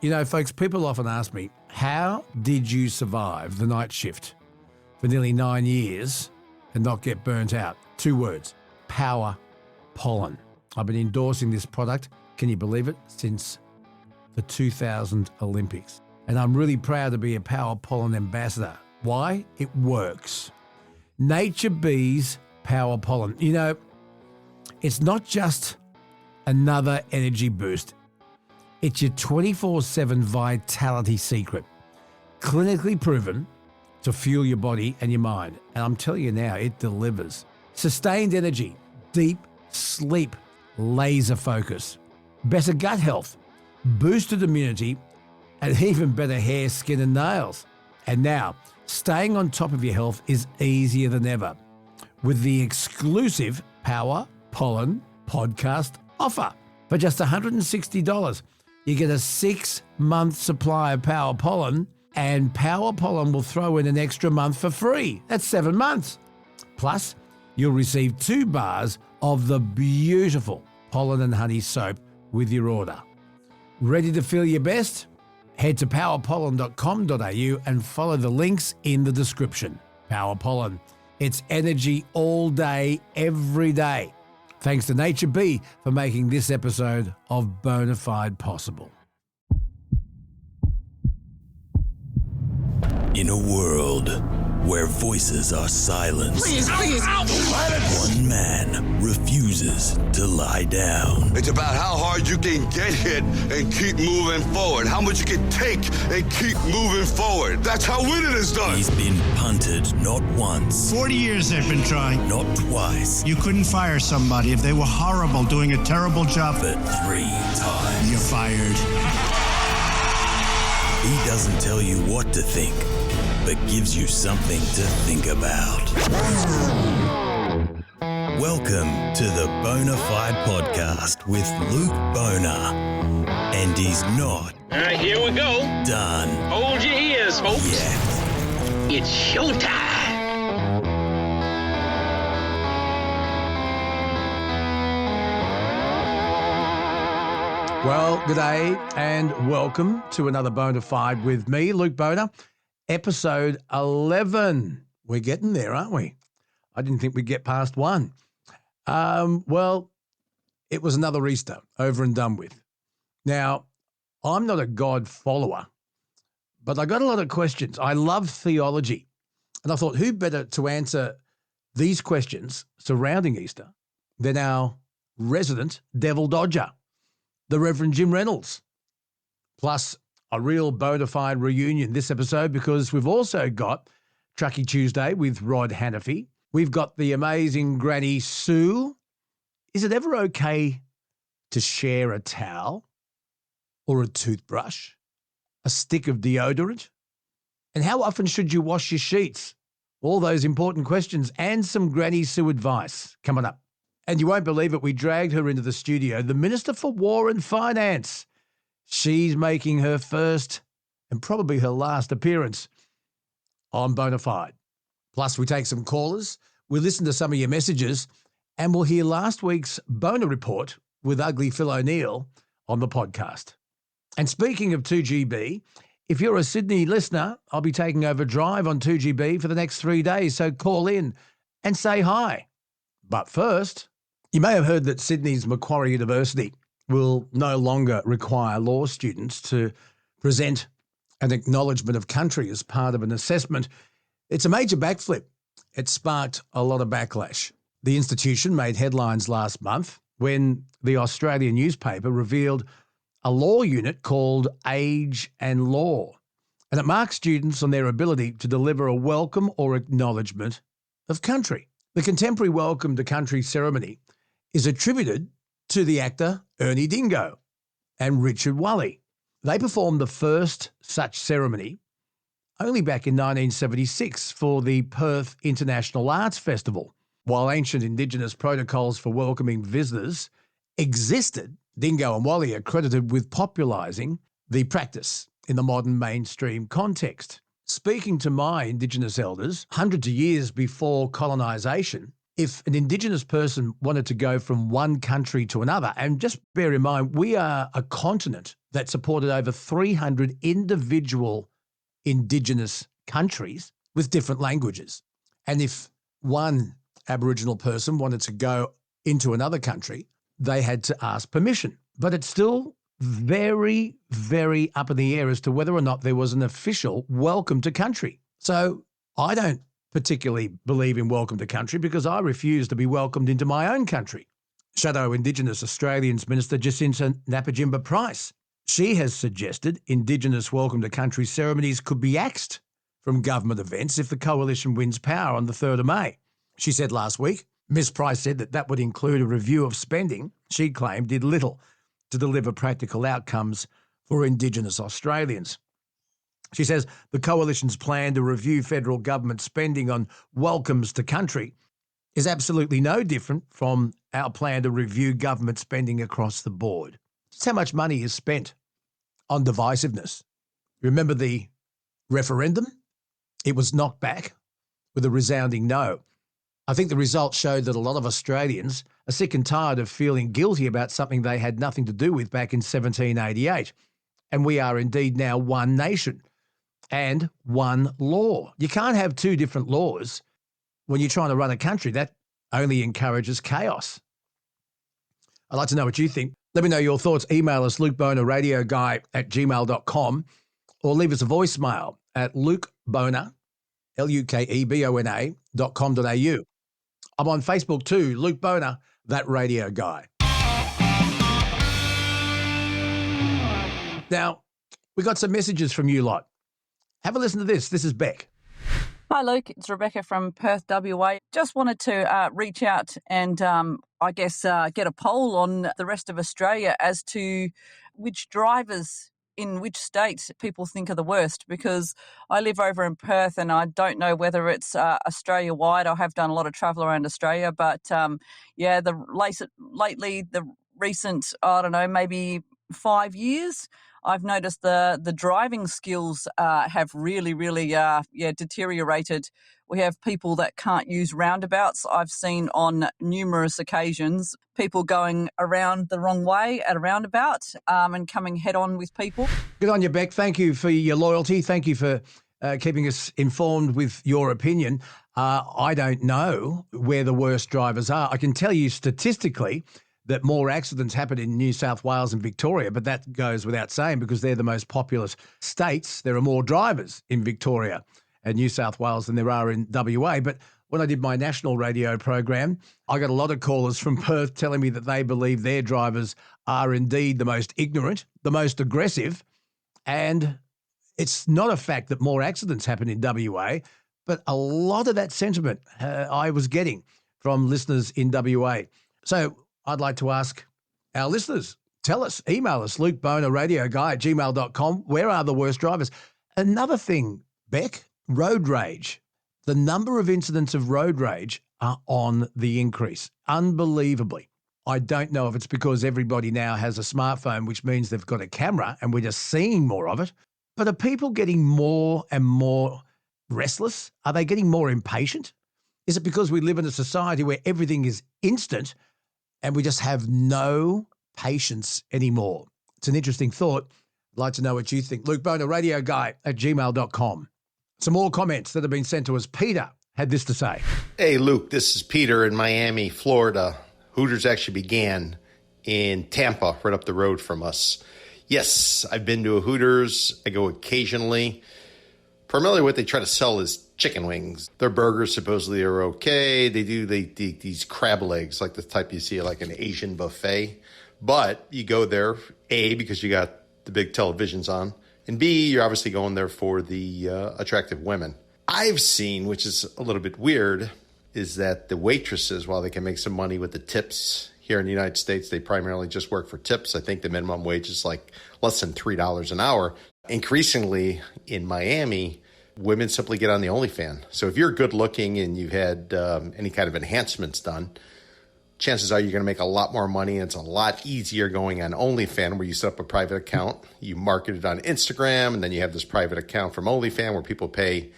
You know, folks, people often ask me, how did you survive the night shift for nearly 9 years and not get burnt out? 2 words, power pollen. I've been endorsing this product, can you believe it, since the 2000 Olympics. And I'm really proud to be a power pollen ambassador. Why? It works. Nature Bees Power Pollen. You know, it's not just another energy boost. It's your 24/7 vitality secret. Clinically proven to fuel your body and your mind. And I'm telling you now, it delivers. Sustained energy, deep sleep, laser focus, better gut health, boosted immunity, and even better hair, skin and nails. And now, staying on top of your health is easier than ever with the exclusive Power Pollen podcast offer. For just $160, you get a 6-month supply of Power Pollen, and Power Pollen will throw in an extra month for free. That's 7 months. Plus, you'll receive 2 bars of the beautiful pollen and honey soap with your order. Ready to feel your best? Head to powerpollen.com.au and follow the links in the description. Power Pollen. It's energy all day, every day. Thanks to Nature Bee for making this episode of Bona Fide possible. In a world where voices are silenced, Please. one man refuses to lie down. It's about how hard you can get hit and keep moving forward. How much you can take and keep moving forward. That's how winning is done. He's been punted not once, 40 years they've been trying. not twice, You couldn't fire somebody if they were horrible, doing a terrible job. but 3 times. You're fired. He doesn't tell you what to think, but gives you something to think about. Welcome to the Bona Fide podcast with Luke Bona. And he's not All right, here we go. done Hold your ears, folks. yet. It's showtime. Well, g'day and welcome to another Bona Fide with me, Luke Bona, episode 11. We're getting there, aren't we? I didn't think we'd get past 1. Well, it was another Easter, over and done with. Now, I'm not a God follower, but I got a lot of questions. I love theology, and I thought, who better to answer these questions surrounding Easter than our resident devil dodger, the Rev Jim Reynolds. Plus, a real bona fide reunion this episode because we've also got Truckee Tuesday with Rod Hannifey. We've got the amazing Granny Sue. Is it ever okay to share a towel or a toothbrush, a stick of deodorant? And how often should you wash your sheets? All those important questions and some Granny Sue advice coming up. And you won't believe it, we dragged her into the studio, the Minister for War and Finance. She's making her first and probably her last appearance on Bona Fide. Plus, we take some callers, we listen to some of your messages, and we'll hear last week's Bona Report with Ugly Phil O'Neill on the podcast. And speaking of 2GB, if you're a Sydney listener, I'll be taking over Drive on 2GB for the next 3 days, so call in and say hi. But first, you may have heard that Sydney's Macquarie University will no longer require law students to present an acknowledgement of country as part of an assessment. It's a major backflip. It sparked a lot of backlash. The institution made headlines last month when the Australian newspaper revealed a law unit called Age and Law, and it marks students on their ability to deliver a welcome or acknowledgement of country. The contemporary welcome to country ceremony is attributed to the actor Ernie Dingo and Richard Whalley. They performed the first such ceremony only back in 1976 for the Perth International Arts Festival. While ancient Indigenous protocols for welcoming visitors existed, Dingo and Whalley are credited with popularising the practice in the modern mainstream context. Speaking to my Indigenous elders, hundreds of years before colonisation, if an Indigenous person wanted to go from one country to another, and just bear in mind, we are a continent that supported over 300 individual Indigenous countries with different languages. And if one Aboriginal person wanted to go into another country, they had to ask permission. But it's still very, very up in the air as to whether or not there was an official welcome to country. So I don't particularly believe in welcome to country because I refuse to be welcomed into my own country. Shadow Indigenous Australians Minister Jacinta Napajimba Price, she has suggested Indigenous welcome to country ceremonies could be axed from government events if the coalition wins power on the 3rd of May. She said last week, Ms Price said that would include a review of spending she claimed did little to deliver practical outcomes for Indigenous Australians. She says the coalition's plan to review federal government spending on welcomes to country is absolutely no different from our plan to review government spending across the board. It's how much money is spent on divisiveness. Remember the referendum? It was knocked back with a resounding no. I think the results showed that a lot of Australians are sick and tired of feeling guilty about something they had nothing to do with back in 1788. And we are indeed now one nation and one law. You can't have two different laws when you're trying to run a country. That only encourages chaos. I'd like to know what you think. Let me know your thoughts. Email us, lukebonaradioguy@gmail.com, or leave us a voicemail at lukebona, lukebona.com.au. I'm on Facebook too, Luke Bona, that radio guy. Now, we got some messages from you lot. Have a listen to this. This is Beck. Hi, Luke. It's Rebecca from Perth, WA. Just wanted to reach out and, get a poll on the rest of Australia as to which drivers in which state people think are the worst, because I live over in Perth and I don't know whether it's Australia-wide. I have done a lot of travel around Australia, but lately, the recent, maybe 5 years, I've noticed the driving skills have really, deteriorated. We have people that can't use roundabouts. I've seen on numerous occasions people going around the wrong way at a roundabout and coming head on with people. Good on you, Beck. Thank you for your loyalty. Thank you for keeping us informed with your opinion. I don't know where the worst drivers are. I can tell you statistically that more accidents happen in New South Wales and Victoria, but that goes without saying because they're the most populous states. There are more drivers in Victoria and New South Wales than there are in WA. But when I did my national radio program, I got a lot of callers from Perth telling me that they believe their drivers are indeed the most ignorant, the most aggressive, and it's not a fact that more accidents happen in WA, but a lot of that sentiment I was getting from listeners in WA. So I'd like to ask our listeners, tell us, email us, lukebonaradioguy@gmail.com. Where are the worst drivers? Another thing, Beck, road rage. The number of incidents of road rage are on the increase, unbelievably. I don't know if it's because everybody now has a smartphone, which means they've got a camera and we're just seeing more of it. But are people getting more and more restless? Are they getting more impatient? Is it because we live in a society where everything is instant and we just have no patience anymore? It's an interesting thought. I'd like to know what you think. LukeBonaRadioGuy@gmail.com. Some more comments that have been sent to us. Peter had this to say. Hey, Luke, this is Peter in Miami, Florida. Hooters actually began in Tampa, right up the road from us. Yes, I've been to a Hooters. I go occasionally. Primarily what they try to sell is chicken wings. Their burgers supposedly are okay. They do these crab legs, like the type you see at like an Asian buffet. But you go there, A, because you got the big televisions on, and B, you're obviously going there for the attractive women. I've seen, which is a little bit weird, is that the waitresses, while they can make some money with the tips here in the United States, they primarily just work for tips. I think the minimum wage is like less than $3 an hour. Increasingly in Miami, women simply get on the OnlyFans. So if you're good looking and you've had any kind of enhancements done, chances are you're going to make a lot more money. And it's a lot easier going on OnlyFans, where you set up a private account, you market it on Instagram, and then you have this private account from OnlyFans where people pay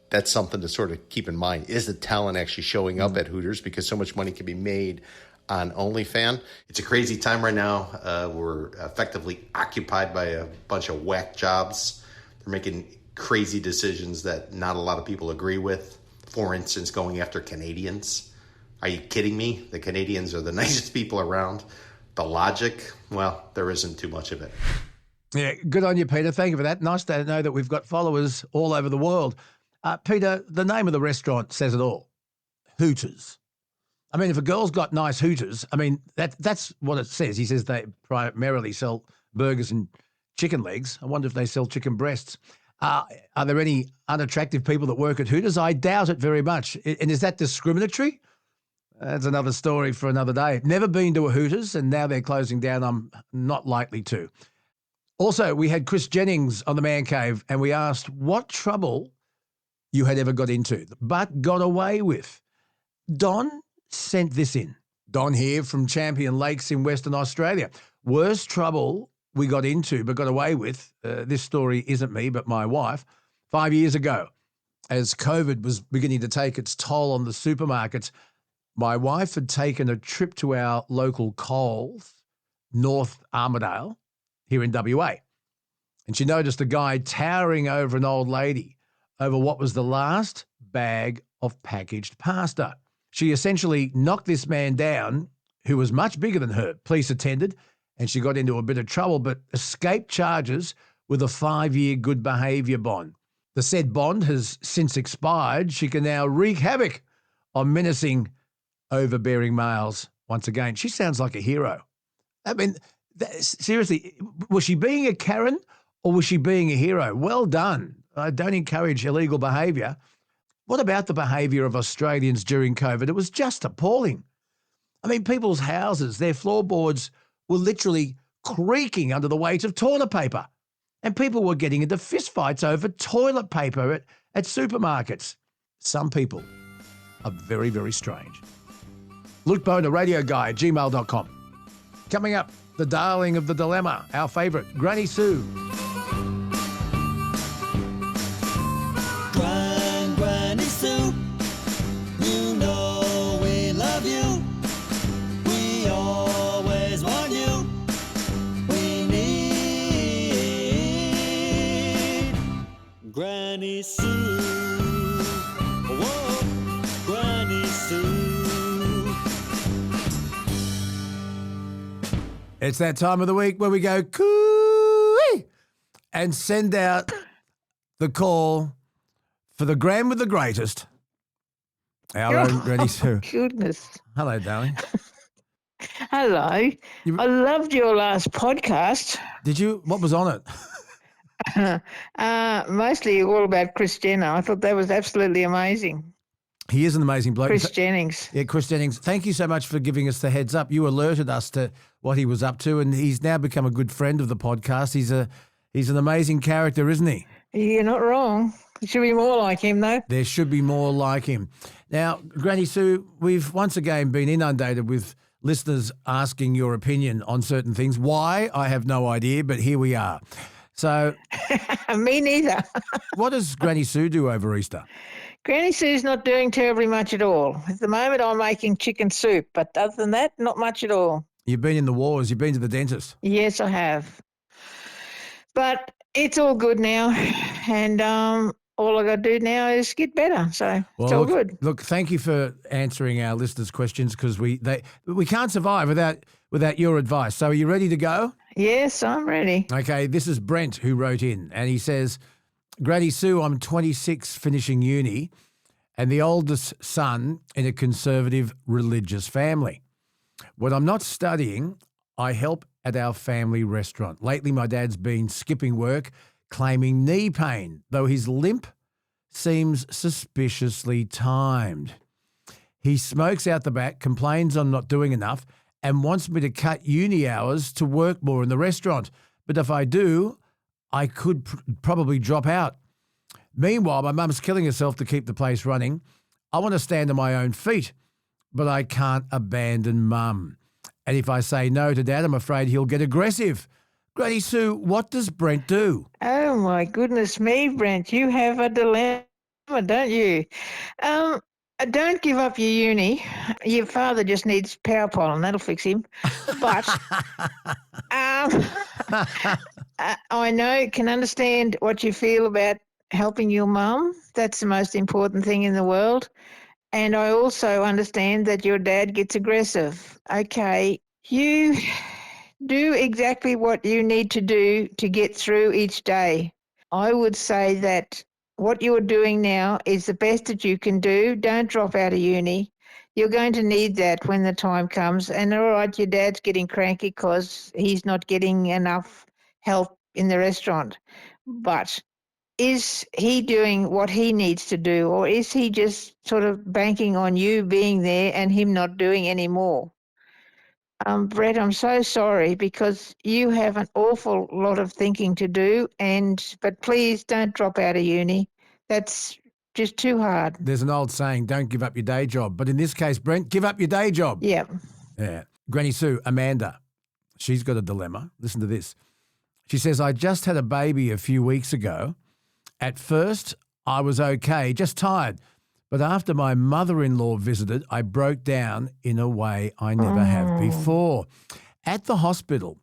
that's something to sort of keep in mind. Is the talent actually showing up at Hooters? Because so much money can be made on OnlyFans. It's a crazy time right now. We're effectively occupied by a bunch of whack jobs. They're making crazy decisions that not a lot of people agree with. For instance, going after Canadians. Are you kidding me? The Canadians are the nicest people around. The logic, well, there isn't too much of it. Yeah, good on you, Peter. Thank you for that. Nice to know that we've got followers all over the world. Peter, the name of the restaurant says it all. Hooters. I mean, if a girl's got nice Hooters, I mean, that's what it says. He says they primarily sell burgers and chicken legs. I wonder if they sell chicken breasts. Are there any unattractive people that work at Hooters? I doubt it very much. And is that discriminatory? That's another story for another day. Never been to a Hooters, and now they're closing down. I'm not likely to. Also, we had Chris Jennings on the Man Cave, and we asked what trouble you had ever got into, but got away with. Don sent this in. Don here from Champion Lakes in Western Australia. Worst trouble we got into but got away with. This story isn't me, but my wife. 5 years ago, as COVID was beginning to take its toll on the supermarkets, my wife had taken a trip to our local Coles, North Armidale, here in WA. And she noticed a guy towering over an old lady over what was the last bag of packaged pasta. She essentially knocked this man down, who was much bigger than her. Police attended, and she got into a bit of trouble, but escaped charges with a 5-year good behaviour bond. The said bond has since expired. She can now wreak havoc on menacing, overbearing males once again. She sounds like a hero. I mean, seriously, was she being a Karen or was she being a hero? Well done. I don't encourage illegal behaviour. What about the behaviour of Australians during COVID? It was just appalling. I mean, people's houses, their floorboards were literally creaking under the weight of toilet paper. And people were getting into fistfights over toilet paper at supermarkets. Some people are very, very strange. Luke Bona, radio guy at gmail.com. Coming up, the darling of the dilemma, our favourite, Granny Sue. Granny Sue, you know we love you. We always want you. We need Granny Sue. Whoa, Granny Sue. It's that time of the week where we go coo and send out the call for the Gran with the greatest, our own Granny Sue. Goodness. Hello, darling. Hello. I loved your last podcast. Did you? What was on it? Mostly all about Chris Jenner. I thought that was absolutely amazing. He is an amazing bloke. Chris Jennings. Yeah, Chris Jennings. Thank you so much for giving us the heads up. You alerted us to what he was up to, and he's now become a good friend of the podcast. He's an amazing character, isn't he? You're not wrong. There should be more like him, though. There should be more like him. Now, Granny Sue, we've once again been inundated with listeners asking your opinion on certain things. Why? I have no idea, but here we are. So, Me neither. what does Granny Sue do over Easter? Granny Sue's not doing terribly much at all. At the moment, I'm making chicken soup, but other than that, not much at all. You've been in the wars. You've been to the dentist. Yes, I have. But it's all good now, and all I got to do now is get better. So it's all good. Look, thank you for answering our listeners' questions because we can't survive without your advice. So are you ready to go? Yes, I'm ready. Okay, this is Brent who wrote in, and he says, Granny Sue, I'm 26, finishing uni, and the oldest son in a conservative religious family. When I'm not studying, I help at our family restaurant. Lately, my dad's been skipping work, claiming knee pain, though his limp seems suspiciously timed. He smokes out the back, complains I'm not doing enough, and wants me to cut uni hours to work more in the restaurant. But if I do, I could probably drop out. Meanwhile, my mum's killing herself to keep the place running. I want to stand on my own feet, but I can't abandon mum. And if I say no to dad, I'm afraid he'll get aggressive. Granny Sue, what does Brent do? Oh, my goodness me, Brent. You have a dilemma. don't you? Don't give up your uni. Your father just needs power pollen. That'll fix him. But I know, can understand what you feel about helping your mum. That's the most important thing in the world. And I also understand that your dad gets aggressive. Okay, you do exactly what you need to do to get through each day. I would say that what you're doing now is the best that you can do. Don't drop out of uni. You're going to need that when the time comes. And all right, your dad's getting cranky because he's not getting enough help in the restaurant. But is he doing what he needs to do, or is he just sort of banking on you being there and him not doing any more? Brett, I'm so sorry because you have an awful lot of thinking to do, but please don't drop out of uni. That's just too hard. There's an old saying, don't give up your day job. But in this case, Brent, give up your day job. Yep. Yeah. Granny Sue, Amanda, she's got a dilemma. Listen to this. She says, I just had a baby a few weeks ago. At first, I was okay, just tired. But after my mother-in-law visited, I broke down in a way I never have before. At the hospital,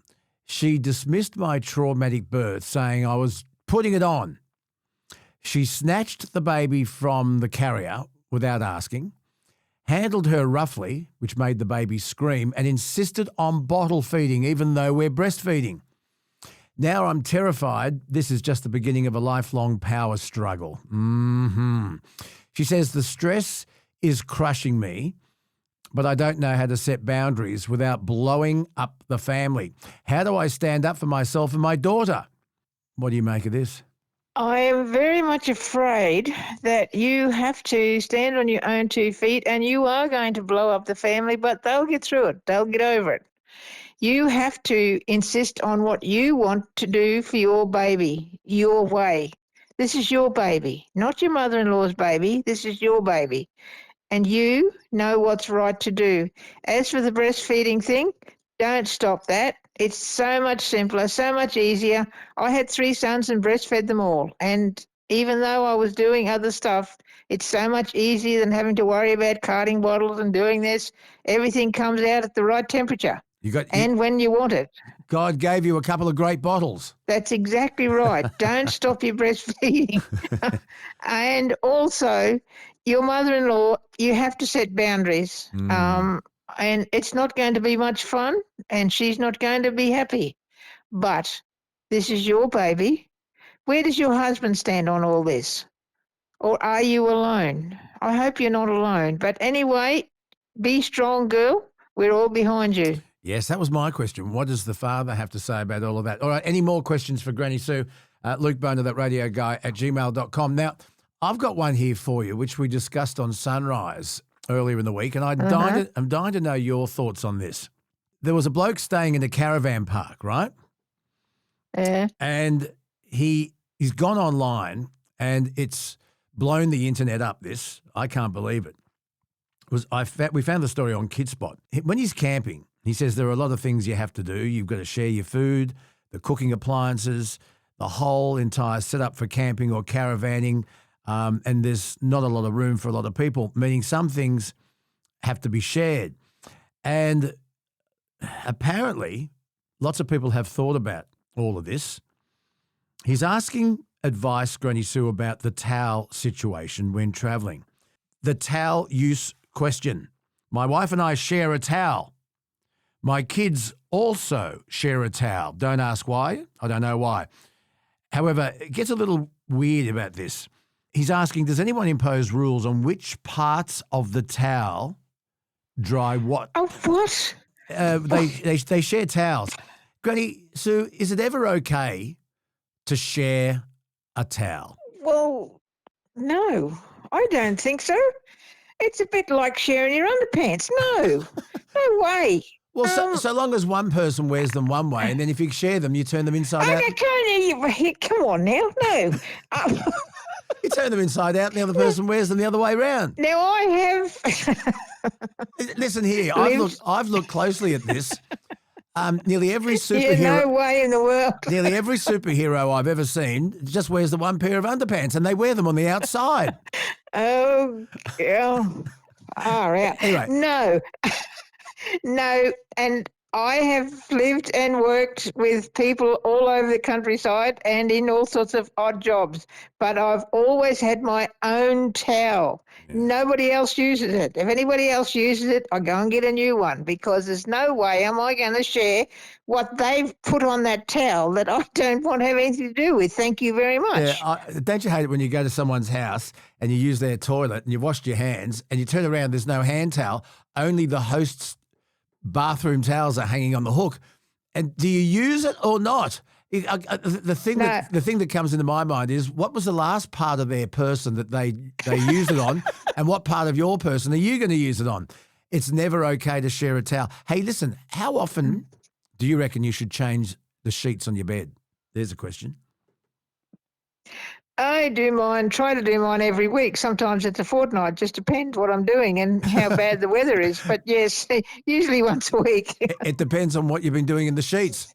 she dismissed my traumatic birth, saying I was putting it on. She snatched the baby from the carrier without asking, handled her roughly, which made the baby scream, and insisted on bottle feeding even though we're breastfeeding. Now I'm terrified. This is just the beginning of a lifelong power struggle. She says the stress is crushing me, but I don't know how to set boundaries without blowing up the family. How do I stand up for myself and my daughter? What do you make of this? I am very much afraid that you have to stand on your own 2 feet and you are going to blow up the family, but they'll get through it. They'll get over it. You have to insist on what you want to do for your baby, your way. This is your baby, not your mother-in-law's baby. This is your baby. And you know what's right to do. As for the breastfeeding thing, don't stop that. It's so much simpler, so much easier. I had 3 sons and breastfed them all. And even though I was doing other stuff, it's so much easier than having to worry about carting bottles and doing this. Everything comes out at the right temperature. And when you want it. God gave you a couple of great bottles. That's exactly right. Don't stop your breastfeeding. And also, your mother-in-law, you have to set boundaries. And it's not going to be much fun, and she's not going to be happy. But this is your baby. Where does your husband stand on all this? Or are you alone? I hope you're not alone. But anyway, be strong, girl. We're all behind you. Yes, that was my question. What does the father have to say about all of that? All right, any more questions for Granny Sue? Luke Bona, that radio guy at gmail.com. Now, I've got one here for you, which we discussed on Sunrise earlier in the week, and I'm dying to know your thoughts on this. There was a bloke staying in a caravan park, right? Yeah. And he's gone online, and it's blown the internet up, this. I can't believe it. We found the story on KidSpot. When he's camping, he says there are a lot of things you have to do. You've got to share your food, the cooking appliances, the whole entire setup for camping or caravanning, and there's not a lot of room for a lot of people, meaning some things have to be shared. And apparently, lots of people have thought about all of this. He's asking advice, Granny Sue, about the towel situation when travelling. The towel use question. My wife and I share a towel. My kids also share a towel. Don't ask why. I don't know why. However, it gets a little weird about this. He's asking, does anyone impose rules on which parts of the towel dry what? Oh, what? They share towels. Granny Sue, is it ever okay to share a towel? Well, no, I don't think so. It's a bit like sharing your underpants. No, no way. Well, so long as one person wears them one way, and then if you share them, you turn them inside out. Come on now, no. You turn them inside out, and the other person wears them the other way around. Now I have. Listen here, I've looked closely at this. Nearly every superhero. Yeah, no way in the world. Nearly every superhero I've ever seen just wears the one pair of underpants, and they wear them on the outside. Oh, yeah. All right. Anyway. No. No, and I have lived and worked with people all over the countryside and in all sorts of odd jobs, but I've always had my own towel. Yeah. Nobody else uses it. If anybody else uses it, I go and get a new one because there's no way am I going to share what they've put on that towel that I don't want to have anything to do with. Thank you very much. Yeah, don't you hate it when you go to someone's house and you use their toilet and you've washed your hands and you turn around, there's no hand towel, only the host's bathroom towels are hanging on the hook. And do you use it or not? The thing that comes into my mind is, what was the last part of their person that they used it on, and what part of your person are you going to use it on? It's never okay to share a towel. Hey, listen, how often do you reckon you should change the sheets on your bed? There's a question. I try to do mine every week. Sometimes it's a fortnight, just depends what I'm doing and how bad the weather is. But yes, usually once a week. It depends on what you've been doing in the sheets.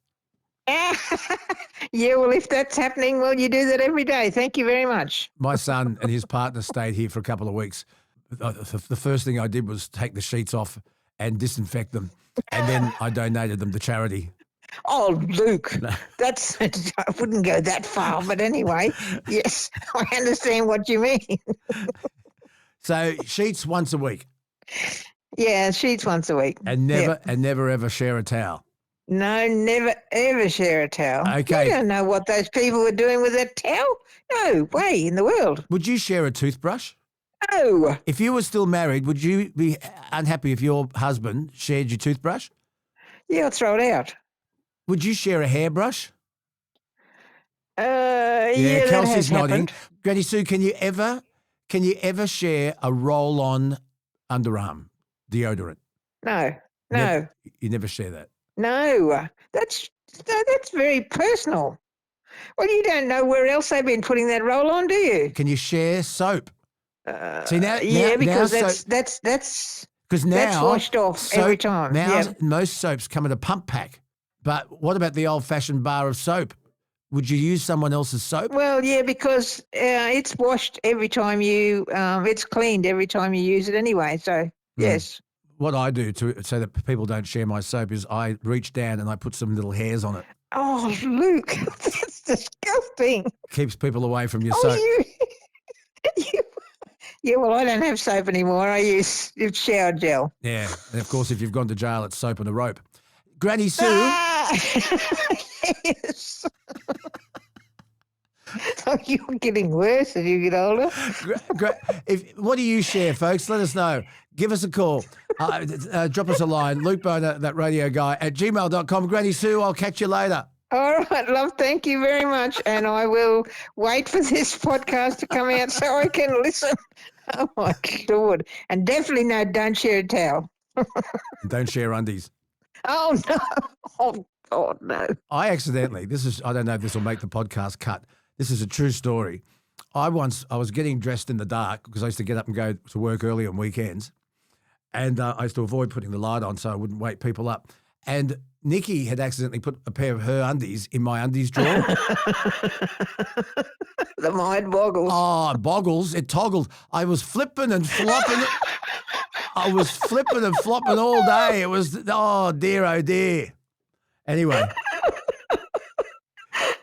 Yeah, well, if that's happening, well, you do that every day. Thank you very much. My son and his partner stayed here for a couple of weeks. The first thing I did was take the sheets off and disinfect them, and then I donated them to charity. Oh, Luke, I wouldn't go that far, but anyway, yes, I understand what you mean. So sheets once a week. Yeah, sheets once a week. And never ever share a towel. No, never ever share a towel. Okay. You don't know what those people were doing with that towel. No way in the world. Would you share a toothbrush? No. If you were still married, would you be unhappy if your husband shared your toothbrush? Yeah, I'll throw it out. Would you share a hairbrush? Yeah, Kelsey's nodding. Happened. Granny Sue, can you ever share a roll-on underarm deodorant? No. You never share that. No, that's very personal. Well, you don't know where else they've been putting that roll on, do you? Can you share soap? Because that's washed off every time. Now most soaps come in a pump pack. But what about the old-fashioned bar of soap? Would you use someone else's soap? Well, yeah, because it's washed every time it's cleaned every time you use it anyway. So yes. What I do so that people don't share my soap is I reach down and I put some little hairs on it. Oh, Luke, that's disgusting. Keeps people away from your soap. Yeah, well, I don't have soap anymore. I use shower gel. Yeah, and of course, if you've gone to jail, it's soap and a rope. Granny Sue. Yes. Oh, you're getting worse as you get older. What do you share, folks? Let us know. Give us a call. Drop us a line. Luke Bona, that radio guy, @gmail.com. Granny Sue, I'll catch you later. All right, love. Thank you very much. And I will wait for this podcast to come out so I can listen. Oh, my Lord. And definitely don't share a towel. Don't share undies. Oh, no. Oh, God, no. I accidentally, I don't know if this will make the podcast cut. This is a true story. I was getting dressed in the dark because I used to get up and go to work early on weekends. And I used to avoid putting the light on so I wouldn't wake people up. And Nikki had accidentally put a pair of her undies in my undies drawer. The mind boggles. Oh, boggles. It toggled. I was flipping and flopping. I was flipping and flopping all day. It was, oh dear. Anyway.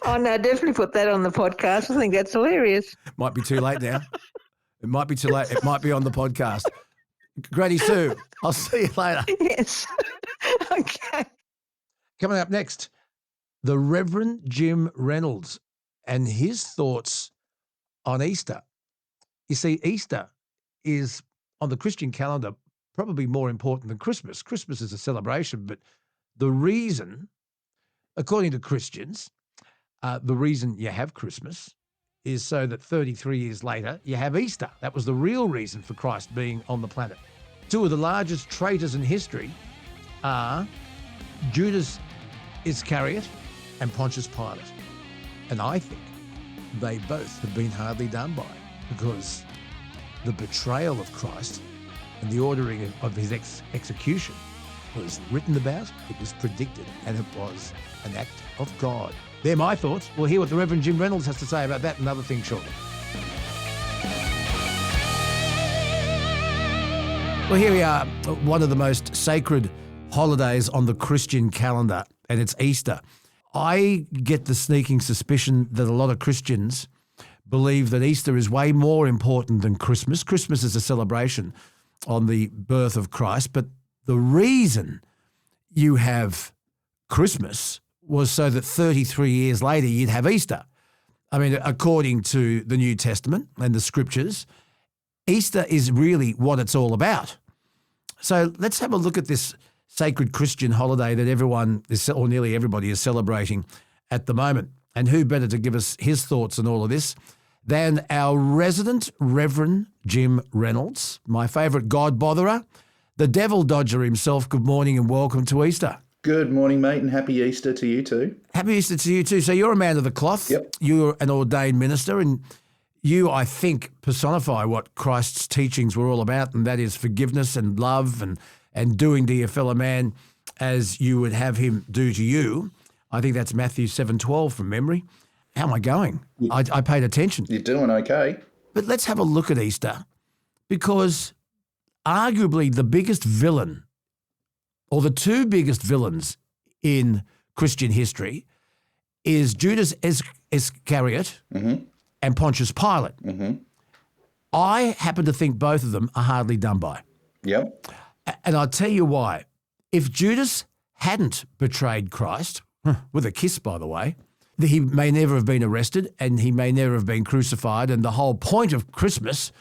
Oh, no, definitely put that on the podcast. I think that's hilarious. Might be too late now. It might be too late. It might be on the podcast. Granny Sue, I'll see you later. Yes. Okay. Coming up next, the Reverend Jim Reynolds and his thoughts on Easter. You see, Easter is, on the Christian calendar, probably more important than Christmas. Christmas is a celebration, but the reason, according to Christians, the reason you have Christmas is so that 33 years later, you have Easter. That was the real reason for Christ being on the planet. Two of the largest traitors in history are Judas Iscariot and Pontius Pilate. And I think they both have been hardly done by, because the betrayal of Christ and the ordering of his execution was written about, it was predicted, and it was an act of God. They're my thoughts. We'll hear what the Reverend Jim Reynolds has to say about that and other things shortly. Well, here we are, one of the most sacred holidays on the Christian calendar, and it's Easter. I get the sneaking suspicion that a lot of Christians believe that Easter is way more important than Christmas. Christmas is a celebration on the birth of Christ, but the reason you have Christmas was so that 33 years later you'd have Easter. I mean, according to the New Testament and the scriptures, Easter is really what it's all about. So let's have a look at this sacred Christian holiday that everyone is, or nearly everybody is celebrating at the moment. And who better to give us his thoughts on all of this than our resident Reverend Jim Reynolds, my favourite God botherer, the devil dodger himself. Good morning and welcome to Easter. Good morning, mate, and happy Easter to you too. Happy Easter to you too. So you're a man of the cloth. Yep. You're an ordained minister, and you, I think, personify what Christ's teachings were all about, and that is forgiveness and love and doing to your fellow man as you would have him do to you. I think that's Matthew 7:12 from memory. How am I going? I paid attention. You're doing okay. But let's have a look at Easter, because arguably the biggest villain, or the two biggest villains in Christian history, is Judas Iscariot and Pontius Pilate. I happen to think both of them are hardly done by. Yep. And I'll tell you why. If Judas hadn't betrayed Christ, with a kiss, by the way, he may never have been arrested and he may never have been crucified, and the whole point of Christmas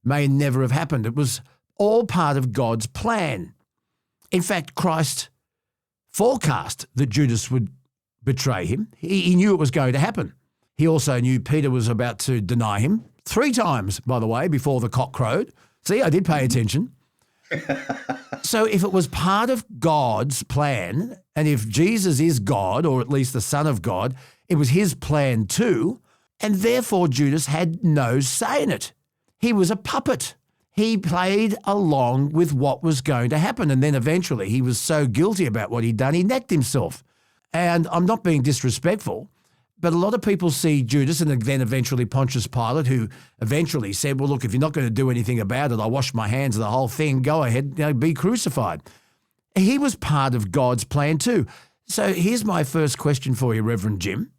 may never have happened. It was all part of God's plan. In fact, Christ forecast that Judas would betray him. He knew it was going to happen. He also knew Peter was about to deny him 3 times, by the way, before the cock crowed. See, I did pay attention. So if it was part of God's plan, and if Jesus is God, or at least the Son of God, it was his plan too, and therefore Judas had no say in it. He was a puppet. He played along with what was going to happen, and then eventually he was so guilty about what he'd done, he necked himself. And I'm not being disrespectful, but a lot of people see Judas and then eventually Pontius Pilate, who eventually said, well, look, if you're not going to do anything about it, I'll wash my hands of the whole thing, go ahead, be crucified. He was part of God's plan too. So here's my first question for you, Reverend Jim.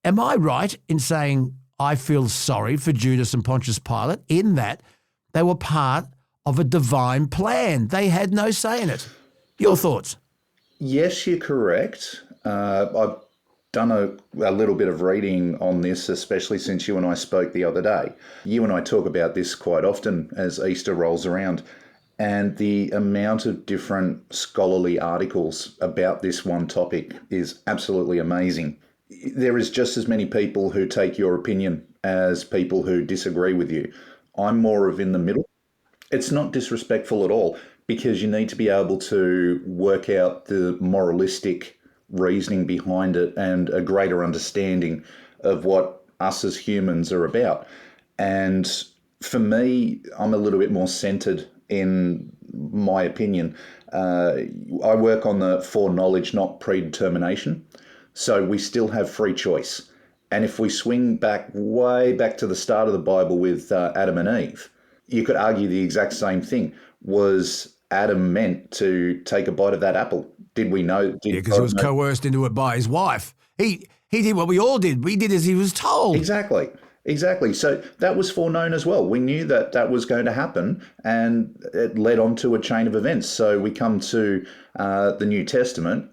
Am I right in saying I feel sorry for Judas and Pontius Pilate in that they were part of a divine plan? They had no say in it. Your thoughts? Yes, you're correct. I've done a little bit of reading on this, especially since you and I spoke the other day. You and I talk about this quite often as Easter rolls around, and the amount of different scholarly articles about this one topic is absolutely amazing. There is just as many people who take your opinion as people who disagree with you. I'm more of in the middle. It's not disrespectful at all, because you need to be able to work out the moralistic reasoning behind it and a greater understanding of what us as humans are about. And for me, I'm a little bit more centered in my opinion. I work on the foreknowledge, not predetermination. So we still have free choice. And if we swing way back to the start of the Bible with Adam and Eve, you could argue the exact same thing. Was Adam meant to take a bite of that apple? Did we know? Because he was coerced into it by his wife. He did what we all did. We did as he was told. Exactly. So that was foreknown as well. We knew that that was going to happen, and it led on to a chain of events. So we come to the New Testament,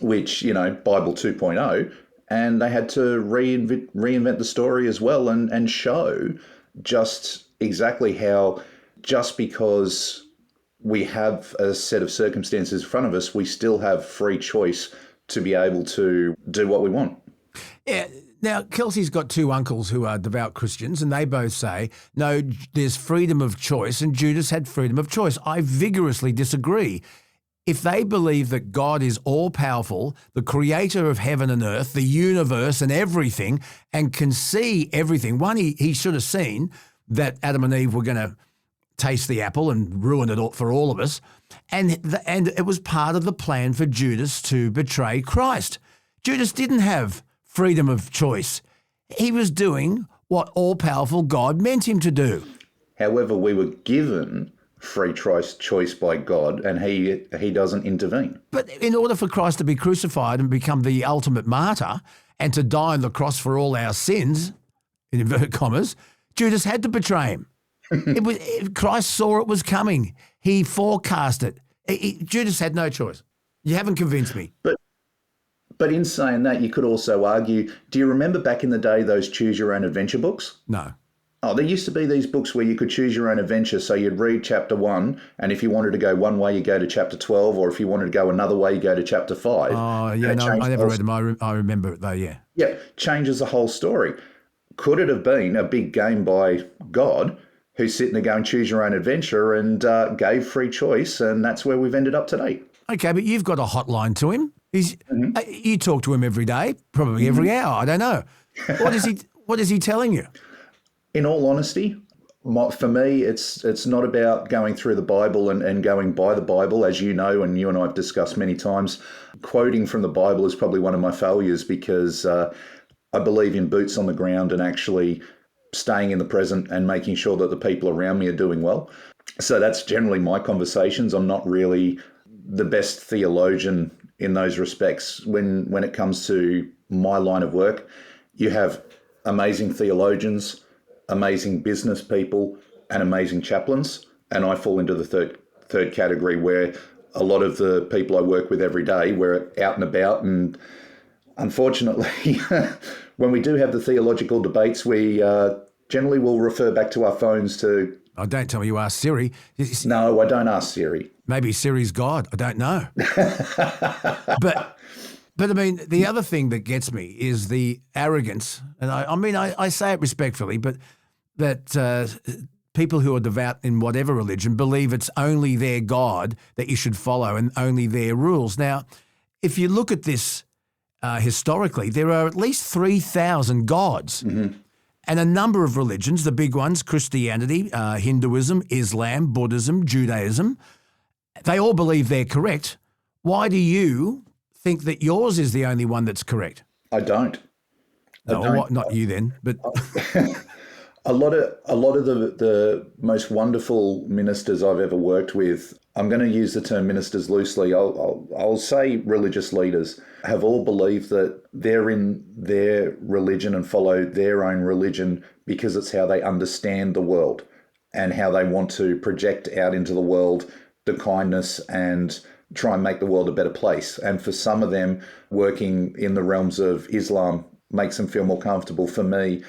which, Bible 2.0, and they had to reinvent the story as well and show just exactly how just because we have a set of circumstances in front of us, we still have free choice to be able to do what we want. Yeah. Now, Kelsey's got 2 uncles who are devout Christians, and they both say, no, there's freedom of choice, and Judas had freedom of choice. I vigorously disagree. If they believe that God is all-powerful, the creator of heaven and earth, the universe and everything, and can see everything, one, he should have seen that Adam and Eve were going to taste the apple and ruin it all for all of us, and it was part of the plan for Judas to betray Christ. Judas didn't have freedom of choice. He was doing what all-powerful God meant him to do. However, we were given free choice by God, and he doesn't intervene. But in order for Christ to be crucified and become the ultimate martyr and to die on the cross for all our sins, in inverted commas, Judas had to betray him. Christ saw it was coming. He forecast it. Judas had no choice. You haven't convinced me. But in saying that, you could also argue, do you remember back in the day those choose your own adventure books? No. Oh, there used to be these books where you could choose your own adventure. So you'd read chapter 1, and if you wanted to go one way, you go to chapter 12, or if you wanted to go another way, you go to chapter 5. Oh, yeah, no, I never read them. I remember it though, yeah. Yeah, changes the whole story. Could it have been a big game by God who's sitting there going, choose your own adventure, and gave free choice, and that's where we've ended up today. Okay, but you've got a hotline to him. You talk to him every day, probably every hour. I don't know. What is he telling you? In all honesty, for me, it's not about going through the Bible and going by the Bible, as you know, and you and I have discussed many times. Quoting from the Bible is probably one of my failures because I believe in boots on the ground and actually staying in the present and making sure that the people around me are doing well. So that's generally my conversations. I'm not really the best theologian in those respects. When it comes to my line of work, you have amazing theologians, amazing business people, and amazing chaplains. And I fall into the third category, where a lot of the people I work with every day, we're out and about. And unfortunately, when we do have the theological debates, we generally will refer back to our phones to... Oh, don't tell me you asked Siri. No, I don't ask Siri. Maybe Siri's God. I don't know. But I mean, the other thing that gets me is the arrogance. And I say it respectfully, but that people who are devout in whatever religion believe it's only their God that you should follow and only their rules. Now, if you look at this historically, there are at least 3,000 gods. Mm-hmm. And a number of religions, the big ones, Christianity, Hinduism, Islam, Buddhism, Judaism, they all believe they're correct. Why do you think that yours is the only one that's correct? I don't. Not you then, but... A lot of the most wonderful ministers I've ever worked with, I'm going to use the term ministers loosely, I'll say religious leaders, have all believed that they're in their religion and follow their own religion because it's how they understand the world and how they want to project out into the world the kindness and try and make the world a better place. And for some of them, working in the realms of Islam makes them feel more comfortable. For me,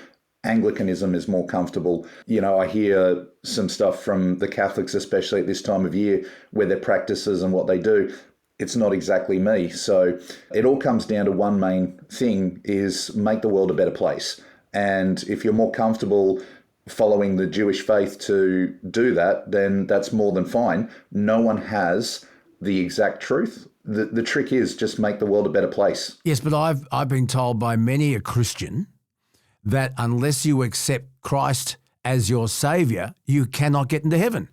Anglicanism is more comfortable. You know, I hear some stuff from the Catholics, especially at this time of year, where their practices and what they do, it's not exactly me. So it all comes down to one main thing, is make the world a better place. And if you're more comfortable following the Jewish faith to do that, then that's more than fine. No one has the exact truth. The trick is just make the world a better place. Yes, but I've been told by many a Christian that unless you accept Christ as your saviour, you cannot get into heaven.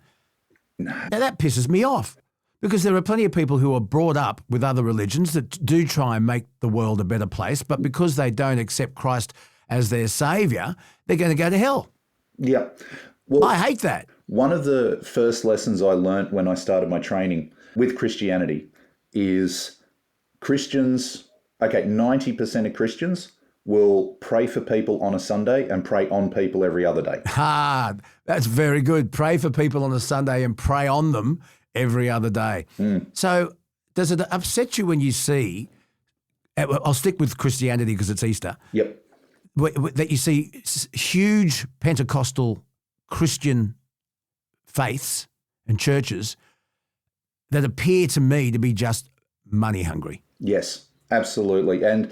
Now that pisses me off, because there are plenty of people who are brought up with other religions that do try and make the world a better place, but because they don't accept Christ as their saviour, they're going to go to hell. Yeah. Well, I hate that. One of the first lessons I learnt when I started my training with Christianity is 90% of Christians will pray for people on a Sunday and pray on people every other day. That's very good. Pray for people on a Sunday and pray on them every other day. So does it upset you when you see, I'll stick with Christianity because it's Easter. Yep. That you see huge Pentecostal Christian faiths and churches that appear to me to be just money hungry? Yes, absolutely. And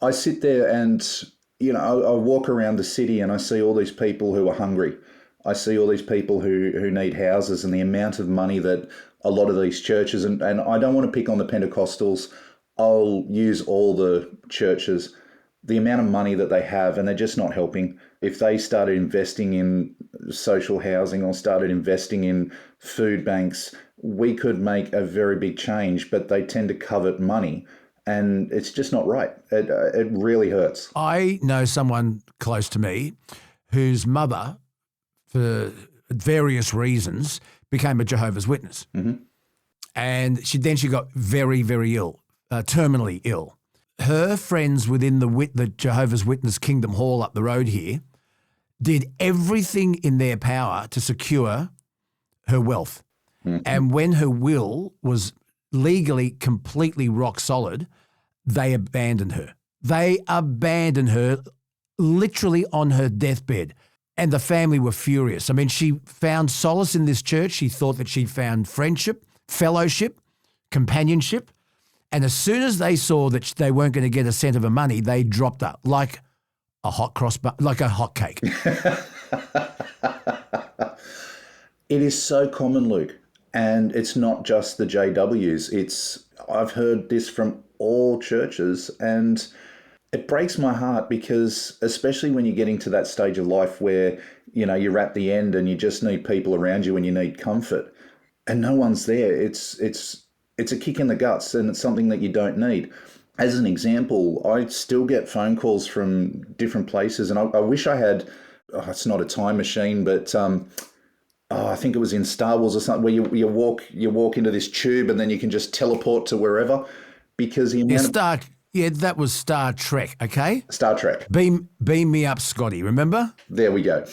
I sit there and, you know, I walk around the city and I see all these people who are hungry. I see all these people who need houses, and the amount of money that a lot of these churches, and I don't want to pick on the Pentecostals, I'll use all the churches, the amount of money that they have, and they're just not helping. If they started investing in social housing or started investing in food banks, we could make a very big change, but they tend to covet money. And it's just not right. It really hurts. I know someone close to me whose mother, for various reasons, became a Jehovah's Witness. Mm-hmm. And she got very, very ill, terminally ill. Her friends within the Jehovah's Witness Kingdom Hall up the road here did everything in their power to secure her wealth. Mm-hmm. And when her will was legally completely rock solid, they abandoned her. They abandoned her literally on her deathbed. And the family were furious. I mean, she found solace in this church. She thought that she'd found friendship, fellowship, companionship. And as soon as they saw that they weren't going to get a cent of her money, they dropped her like a like a hot cake. It is so common, Luke. And it's not just the JWs. I've heard this from all churches, and it breaks my heart because, especially when you're getting to that stage of life where, you're at the end and you just need people around you and you need comfort, and no one's there. It's a kick in the guts, and it's something that you don't need. As an example, I still get phone calls from different places, and I wish I had. It's not a time machine, but I think it was in Star Wars or something, where you walk into this tube and then you can just teleport to wherever, because the amount that was Star Trek, okay? Star Trek. Beam me up, Scotty, remember? There we go.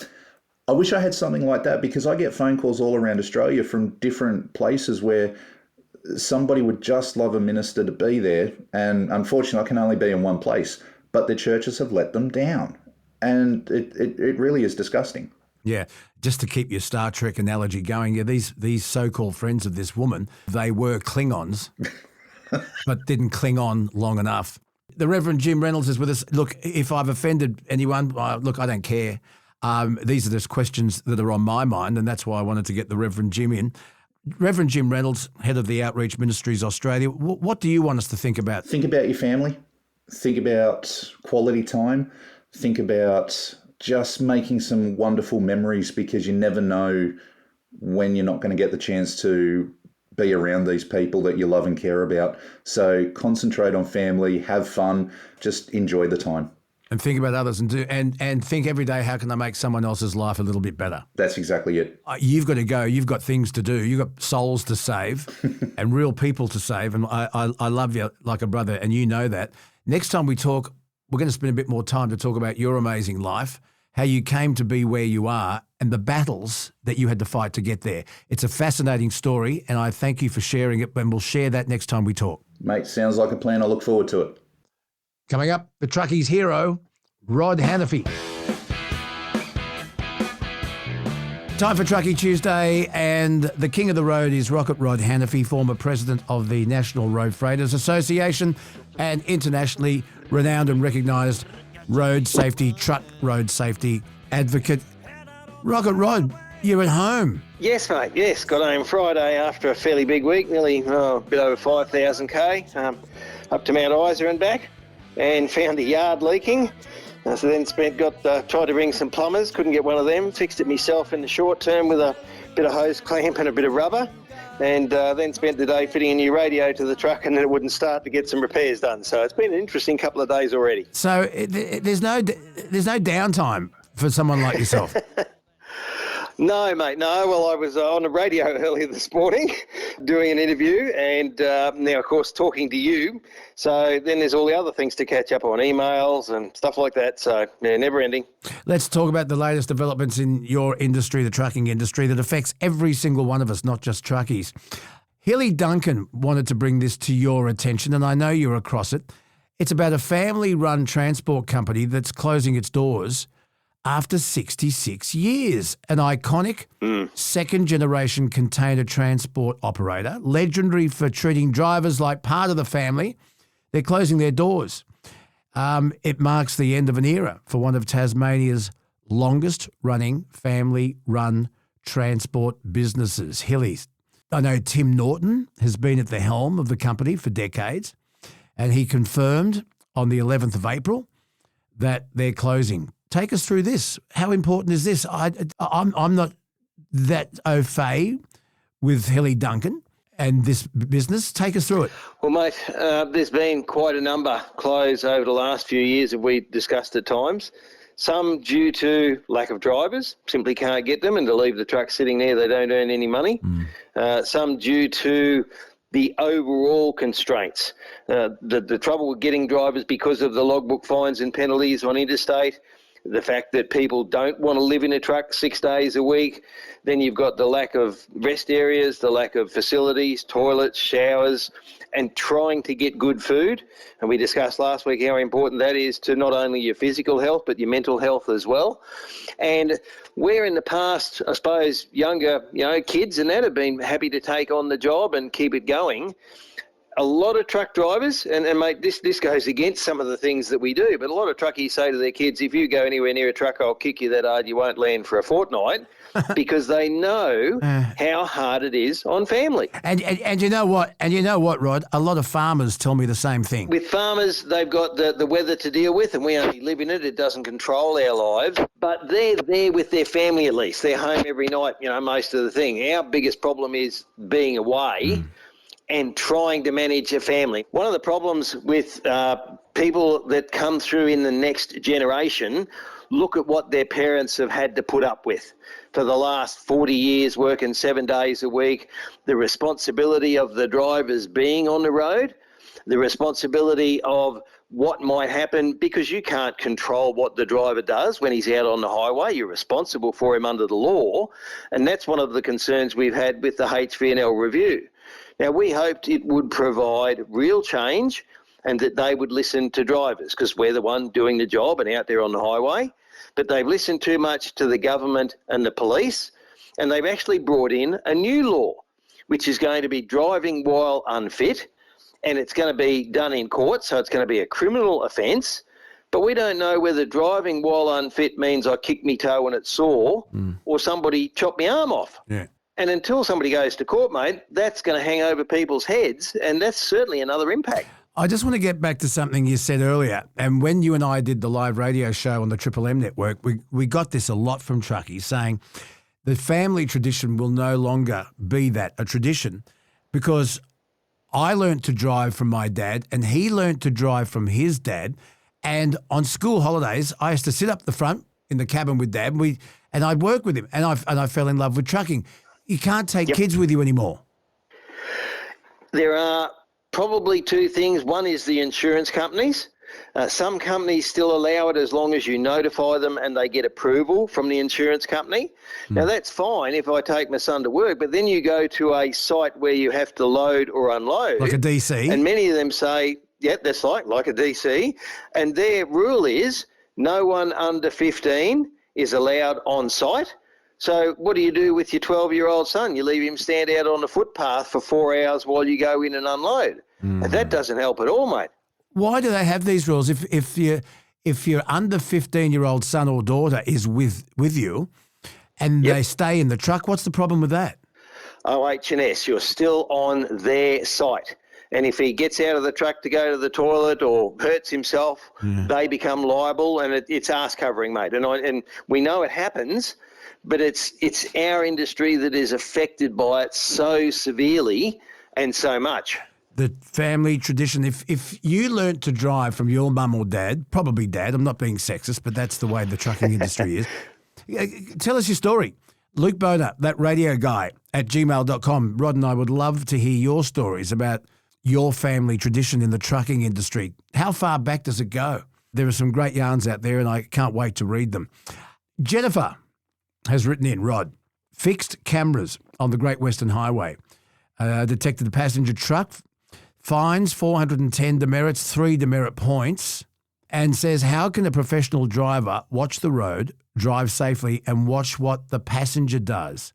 I wish I had something like that, because I get phone calls all around Australia from different places where somebody would just love a minister to be there, and unfortunately I can only be in one place, but the churches have let them down, and it really is disgusting. Yeah, just to keep your Star Trek analogy going, these so-called friends of this woman, they were Klingons, but didn't cling on long enough. The Reverend Jim Reynolds is with us. Look, if I've offended anyone, look, I don't care. These are just questions that are on my mind, and that's why I wanted to get the Reverend Jim in. Reverend Jim Reynolds, head of the Outreach Ministries Australia, what do you want us to think about? Think about your family. Think about quality time. Think about just making some wonderful memories, because you never know when you're not going to get the chance to be around these people that you love and care about. So concentrate on family, have fun, just enjoy the time. And think about others and think every day, how can I make someone else's life a little bit better? That's exactly it. You've got to go. You've got things to do. You've got souls to save and real people to save. And I love you like a brother, and you know that. Next time we talk, we're going to spend a bit more time to talk about your amazing life, how you came to be where you are, and the battles that you had to fight to get there. It's a fascinating story, and I thank you for sharing it, and we'll share that next time we talk. Mate, sounds like a plan. I look forward to it. Coming up, the truckie's hero, Rod Hannifey. Time for Truckie Tuesday, and the king of the road is Rocket Rod Hannifey, former president of the National Road Freighters Association and internationally renowned and recognised truck road safety advocate. Rocket Rod, you're at home. Yes, mate, yes. Got home Friday after a fairly big week, nearly a bit over 5,000 K, up to Mount Isa and back, and found a yard leaking. So then tried to ring some plumbers, couldn't get one of them, fixed it myself in the short term with a bit of hose clamp and a bit of rubber, and then spent the day fitting a new radio to the truck, and then it wouldn't start to get some repairs done. So it's been an interesting couple of days already. So there's no downtime for someone like yourself. No, mate, no. Well, I was on the radio earlier this morning doing an interview, and now, of course, talking to you. So then there's all the other things to catch up on, emails and stuff like that. So, yeah, never ending. Let's talk about the latest developments in your industry, the trucking industry, that affects every single one of us, not just truckies. Hilly Duncan wanted to bring this to your attention, and I know you're across it. It's about a family-run transport company that's closing its doors after 66 years. An iconic second-generation container transport operator, legendary for treating drivers like part of the family, they're closing their doors. It marks the end of an era for one of Tasmania's longest-running family-run transport businesses, Hilly's. I know Tim Norton has been at the helm of the company for decades, and he confirmed on the 11th of April that they're closing. Take us through this. How important is this? I'm not that au fait with Hilly Duncan and this business. Take us through it. Well, mate, there's been quite a number closed over the last few years that we discussed at times. some due to lack of drivers, simply can't get them, and to leave the truck sitting there, they don't earn any money. Some due to the overall constraints. The trouble with getting drivers because of the logbook fines and penalties on interstate, the fact that people don't want to live in a truck 6 days a week. Then you've got the lack of rest areas, the lack of facilities, toilets, showers, and trying to get good food. And we discussed last week how important that is to not only your physical health, but your mental health as well. And where in the past, I suppose, younger, kids and that have been happy to take on the job and keep it going, a lot of truck drivers, and mate, this goes against some of the things that we do, but a lot of truckies say to their kids, if you go anywhere near a truck, I'll kick you that hard you won't land for a fortnight, because they know how hard it is on family. And you know what? And you know what, Rod? A lot of farmers tell me the same thing. With farmers, they've got the weather to deal with, and we only live in it. It doesn't control our lives. But they're there with their family at least. They're home every night, most of the thing. Our biggest problem is being away and trying to manage a family. One of the problems with people that come through in the next generation, look at what their parents have had to put up with for the last 40 years, working 7 days a week, the responsibility of the drivers being on the road, the responsibility of what might happen, because you can't control what the driver does when he's out on the highway. You're responsible for him under the law. And that's one of the concerns we've had with the HVNL review. Now, we hoped it would provide real change and that they would listen to drivers, because we're the one doing the job and out there on the highway. But they've listened too much to the government and the police, and they've actually brought in a new law, which is going to be driving while unfit, and it's going to be done in court, so it's going to be a criminal offence. But we don't know whether driving while unfit means I kick me toe and it's sore, or somebody chopped my arm off. Yeah. And until somebody goes to court, mate, that's going to hang over people's heads, and that's certainly another impact. I just want to get back to something you said earlier. And when you and I did the live radio show on the Triple M network, we got this a lot from truckies saying the family tradition will no longer be that, a tradition, because I learned to drive from my dad and he learned to drive from his dad. And on school holidays, I used to sit up the front in the cabin with Dad, and I'd work with him, and I fell in love with trucking. You can't take kids with you anymore. There are probably two things. One is the insurance companies. Some companies still allow it as long as you notify them and they get approval from the insurance company. Now, that's fine if I take my son to work, but then you go to a site where you have to load or unload. Like a DC. And many of them say, yeah, that's like a DC. And their rule is no one under 15 is allowed on site. So what do you do with your 12-year-old son? You leave him stand out on the footpath for 4 hours while you go in and unload. And that doesn't help at all, mate. Why do they have these rules? If your under 15-year-old son or daughter is with you and they stay in the truck, what's the problem with that? OH&S, you're still on their site. And if he gets out of the truck to go to the toilet or hurts himself, they become liable, and it's arse covering, mate. And we know it happens, but it's our industry that is affected by it so severely and so much. The family tradition, if you learnt to drive from your mum or dad, probably dad, I'm not being sexist, but that's the way the trucking industry is. Tell us your story. Luke Bona, that radio guy, at gmail.com. Rod and I would love to hear your stories about your family tradition in the trucking industry. How far back does it go? There are some great yarns out there and I can't wait to read them. Jennifer has written in, Rod, fixed cameras on the Great Western Highway. Detected a passenger truck, fines 410 demerits, 3 demerit points, and says, how can a professional driver watch the road, drive safely, and watch what the passenger does?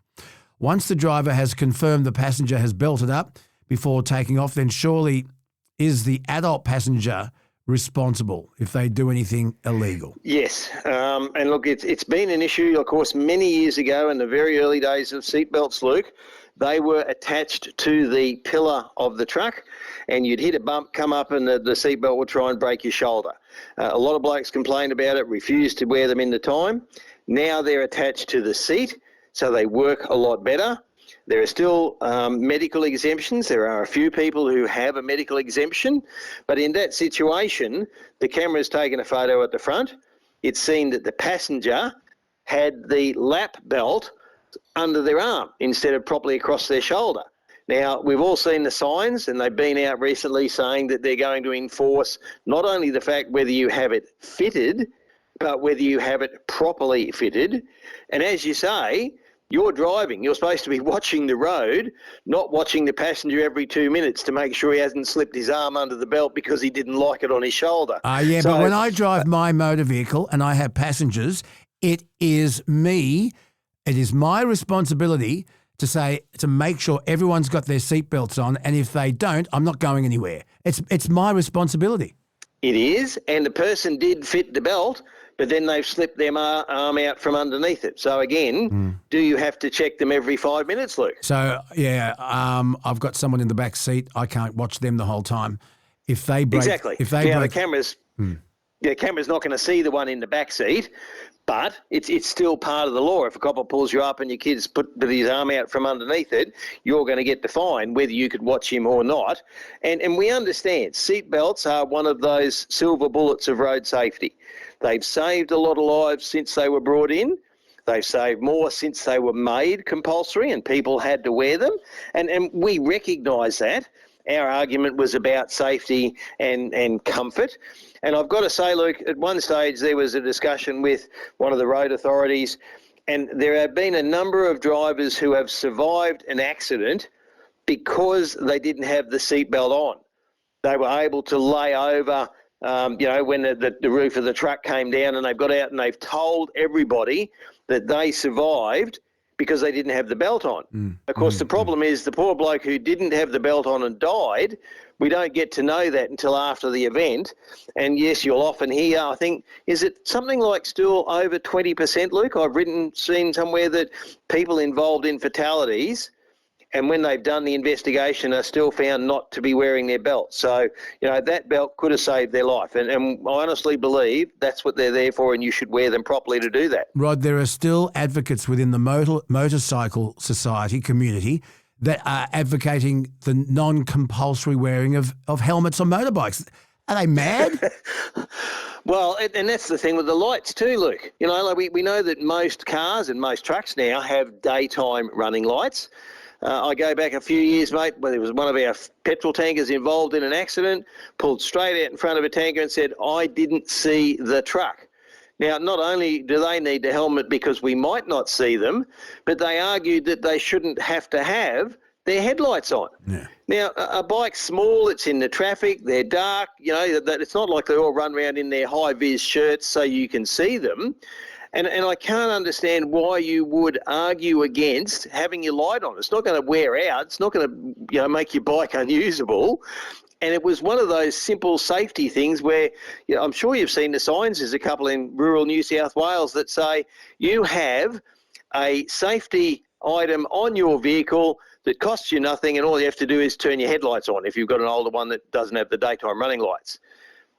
Once the driver has confirmed the passenger has belted up before taking off, then surely is the adult passenger responsible if they do anything illegal? Yes. And look, it's been an issue, of course, many years ago in the very early days of seatbelts, Luke. They were attached to the pillar of the truck, and you'd hit a bump, come up, and the seatbelt would try and break your shoulder. A lot of blokes complained about it, refused to wear them in the time. Now they're attached to the seat, so they work a lot better. There are still medical exemptions. There are a few people who have a medical exemption, but in that situation, the camera's taken a photo at the front. it's seen that the passenger had the lap belt under their arm instead of properly across their shoulder. Now, we've all seen the signs, and they've been out recently saying that they're going to enforce not only the fact whether you have it fitted, but whether you have it properly fitted. And as you say, you're driving. You're supposed to be watching the road, not watching the passenger every 2 minutes to make sure he hasn't slipped his arm under the belt because he didn't like it on his shoulder. Yeah, but when I drive my motor vehicle and I have passengers, it is my responsibility to make sure everyone's got their seatbelts on, and if they don't, I'm not going anywhere. It's my responsibility. It is, and the person did fit the belt, but then they've slipped their arm out from underneath it. So again, do you have to check them every 5 minutes, Luke? So yeah, I've got someone in the back seat. I can't watch them the whole time. If they break, exactly. The camera's not going to see the one in the back seat. But it's still part of the law. If a copper pulls you up and your kid's put his arm out from underneath it, you're going to get the fine, whether you could watch him or not. And we understand seatbelts are one of those silver bullets of road safety. They've saved a lot of lives since they were brought in. They've saved more since they were made compulsory and people had to wear them. And we recognise that. Our argument was about safety and comfort. And I've got to say, Luke, at one stage there was a discussion with one of the road authorities, and there have been a number of drivers who have survived an accident because they didn't have the seatbelt on. They were able to lay over, when the roof of the truck came down, and they've got out and they've told everybody that they survived because they didn't have the belt on. Of course, the problem is the poor bloke who didn't have the belt on and died, we don't get to know that until after the event. And yes, you'll often hear, I think, is it something like still over 20%, Luke? I've seen somewhere that people involved in fatalities, and when they've done the investigation, are still found not to be wearing their belt. So, that belt could have saved their life. And I honestly believe that's what they're there for, and you should wear them properly to do that. Rod, there are still advocates within the motorcycle society community that are advocating the non-compulsory wearing of helmets on motorbikes. Are they mad? Well, and that's the thing with the lights too, Luke. We know that most cars and most trucks now have daytime running lights. I go back a few years, mate, where there was one of our petrol tankers involved in an accident, pulled straight out in front of a tanker and said, "I didn't see the truck." Now, not only do they need a helmet because we might not see them, but they argued that they shouldn't have to have their headlights on. Yeah. Now, a bike's small, it's in the traffic, they're dark, it's not like they all run around in their high-vis shirts so you can see them. And I can't understand why you would argue against having your light on. It's not going to wear out. It's not going to make your bike unusable. And it was one of those simple safety things where I'm sure you've seen the signs. There's a couple in rural New South Wales that say you have a safety item on your vehicle that costs you nothing, and all you have to do is turn your headlights on if you've got an older one that doesn't have the daytime running lights.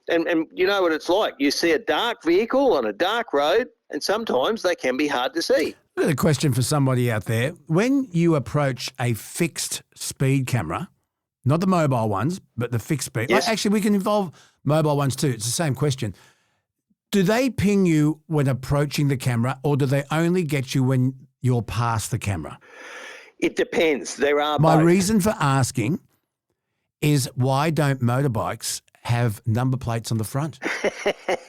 And you know what it's like. You see a dark vehicle on a dark road, and sometimes they can be hard to see. I've got a question for somebody out there. When you approach a fixed speed camera, not the mobile ones, but the fixed speed. Yes. Actually, we can involve mobile ones too. It's the same question. Do they ping you when approaching the camera, or do they only get you when you're past the camera? It depends. There are My both. reason for asking is, why don't motorbikes have number plates on the front?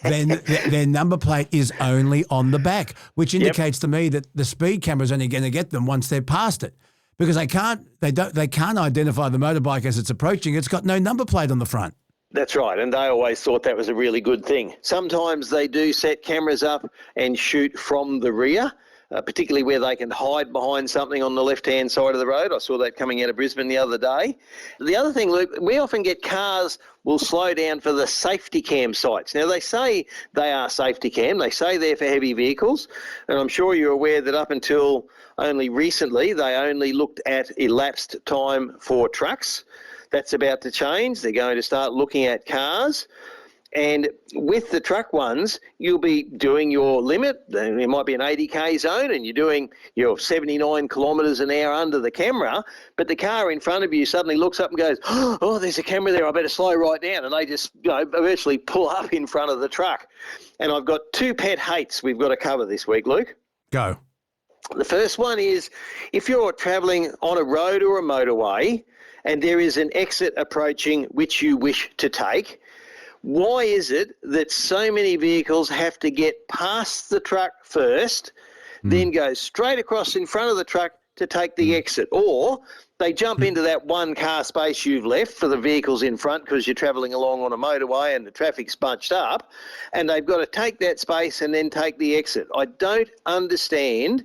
Then their number plate is only on the back, which indicates to me that the speed camera is only going to get them once they're past it, because they can't identify the motorbike as it's approaching. It's got no number plate on the front. That's right, and they always thought that was a really good thing. Sometimes they do set cameras up and shoot from the rear, particularly where they can hide behind something on the left-hand side of the road. I saw that coming out of Brisbane the other day. The other thing, Luke, we often get cars will slow down for the safety cam sites. Now, they say they are safety cam. They say they're for heavy vehicles, and I'm sure you're aware that up until only recently, they only looked at elapsed time for trucks. That's about to change. They're going to start looking at cars. And with the truck ones, you'll be doing your limit. There might be an 80k zone and you're doing your 79 kilometres an hour under the camera, but the car in front of you suddenly looks up and goes, "Oh, there's a camera there, I better slow right down." And they just virtually pull up in front of the truck. And I've got 2 pet hates we've got to cover this week, Luke. Go. The first one is if you're travelling on a road or a motorway and there is an exit approaching which you wish to take, why is it that so many vehicles have to get past the truck first, then go straight across in front of the truck to take the exit? Or they jump into that one car space you've left for the vehicles in front because you're travelling along on a motorway and the traffic's bunched up, and they've got to take that space and then take the exit. I don't understand,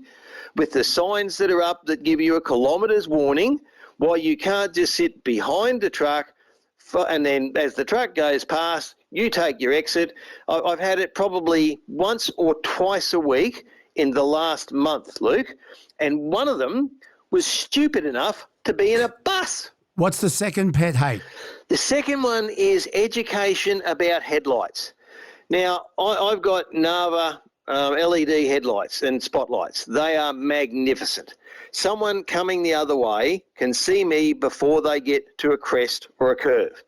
with the signs that are up that give you a kilometre's warning, why you can't just sit behind the truck and then as the truck goes past, you take your exit. I've had it probably once or twice a week in the last month, Luke, and one of them was stupid enough to be in a bus. What's the second pet hate? The second one is education about headlights. Now, I've got Nava LED headlights and spotlights. They are magnificent. Someone coming the other way can see me before they get to a crest or a curve.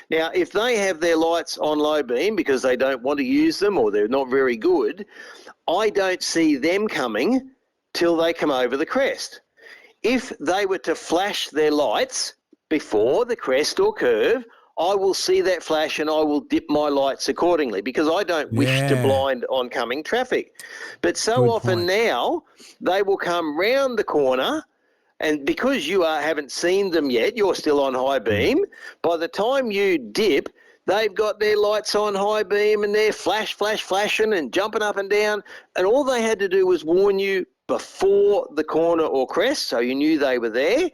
Now, if they have their lights on low beam because they don't want to use them or they're not very good, I don't see them coming till they come over the crest. If they were to flash their lights before the crest or curve, I will see that flash and I will dip my lights accordingly because I don't wish to blind oncoming traffic. But so often now they will come round the corner, and because you haven't seen them yet, you're still on high beam. By the time you dip, they've got their lights on high beam and they're flashing and jumping up and down, and all they had to do was warn you before the corner or crest so you knew they were there.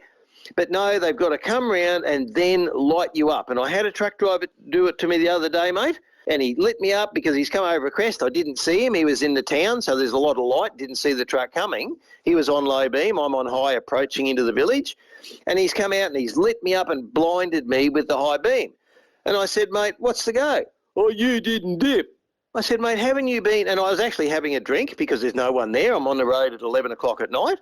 But no, they've got to come round and then light you up. And I had a truck driver do it to me the other day, mate, and he lit me up because he's come over a crest. I didn't see him. He was in the town, so there's a lot of light. Didn't see the truck coming. He was on low beam. I'm on high approaching into the village. And he's come out and he's lit me up and blinded me with the high beam. And I said, mate, what's the go? Oh, you didn't dip. I said, mate, haven't you been, and I was actually having a drink because there's no one there. I'm on the road at 11 o'clock at night.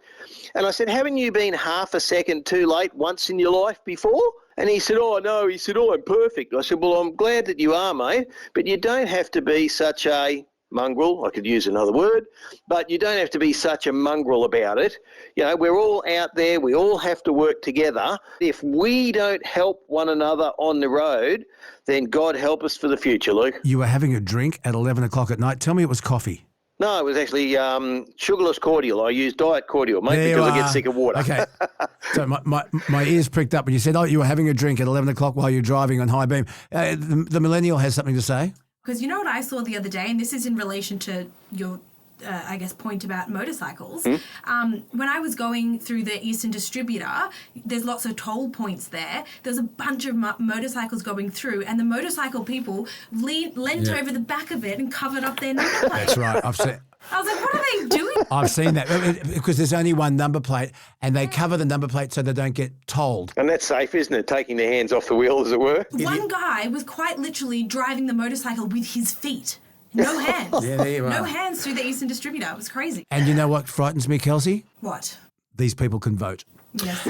And I said, haven't you been half a second too late once in your life before? And he said, oh, no. He said, oh, I'm perfect. I said, well, I'm glad that you are, mate, but you don't have to be such a mongrel. I could use another word, but you don't have to be such a mongrel about it. You know, we're all out there. We all have to work together. If we don't help one another on the road, then God help us for the future, Luke. You were having a drink at 11 o'clock at night. Tell me it was coffee. No, it was actually sugarless cordial. I use diet cordial, mate, because I get sick of water. Okay. So my ears pricked up when you said, oh, you were having a drink at 11 o'clock while you're driving on high beam. The millennial has something to say. Because you know what I saw the other day, and this is in relation to your, I guess, point about motorcycles. When I was going through the Eastern Distributor, there's lots of toll points there. There's a bunch of motorcycles going through, and the motorcycle people leant over the back of it and covered up their number plate. That's right. I've seen. I was like, what are they doing? I've seen that because there's only one number plate and they cover the number plate so they don't get tolled. And that's safe, isn't it? Taking their hands off the wheel, as it were. One guy was quite literally driving the motorcycle with his feet. No hands. Yeah, there you are. No hands through the Eastern Distributor. It was crazy. And you know what frightens me, Kelsey? What? These people can vote. Yes.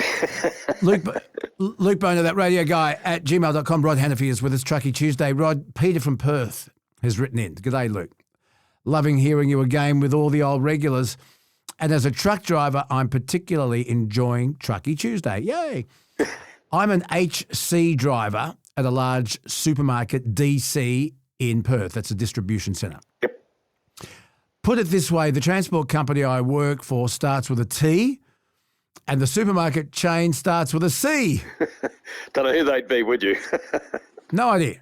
Luke Bona, that radio guy at gmail.com. Rod Hannifey is with us. Truckee Tuesday. Rod, Peter from Perth has written in. G'day, Luke. Loving hearing you again with all the old regulars. And as a truck driver, I'm particularly enjoying Truckee Tuesday. Yay. I'm an HC driver at a large supermarket, DC, in Perth. That's a distribution centre. Yep. Put it this way, the transport company I work for starts with a T and the supermarket chain starts with a C. Don't know who they'd be, would you? No idea.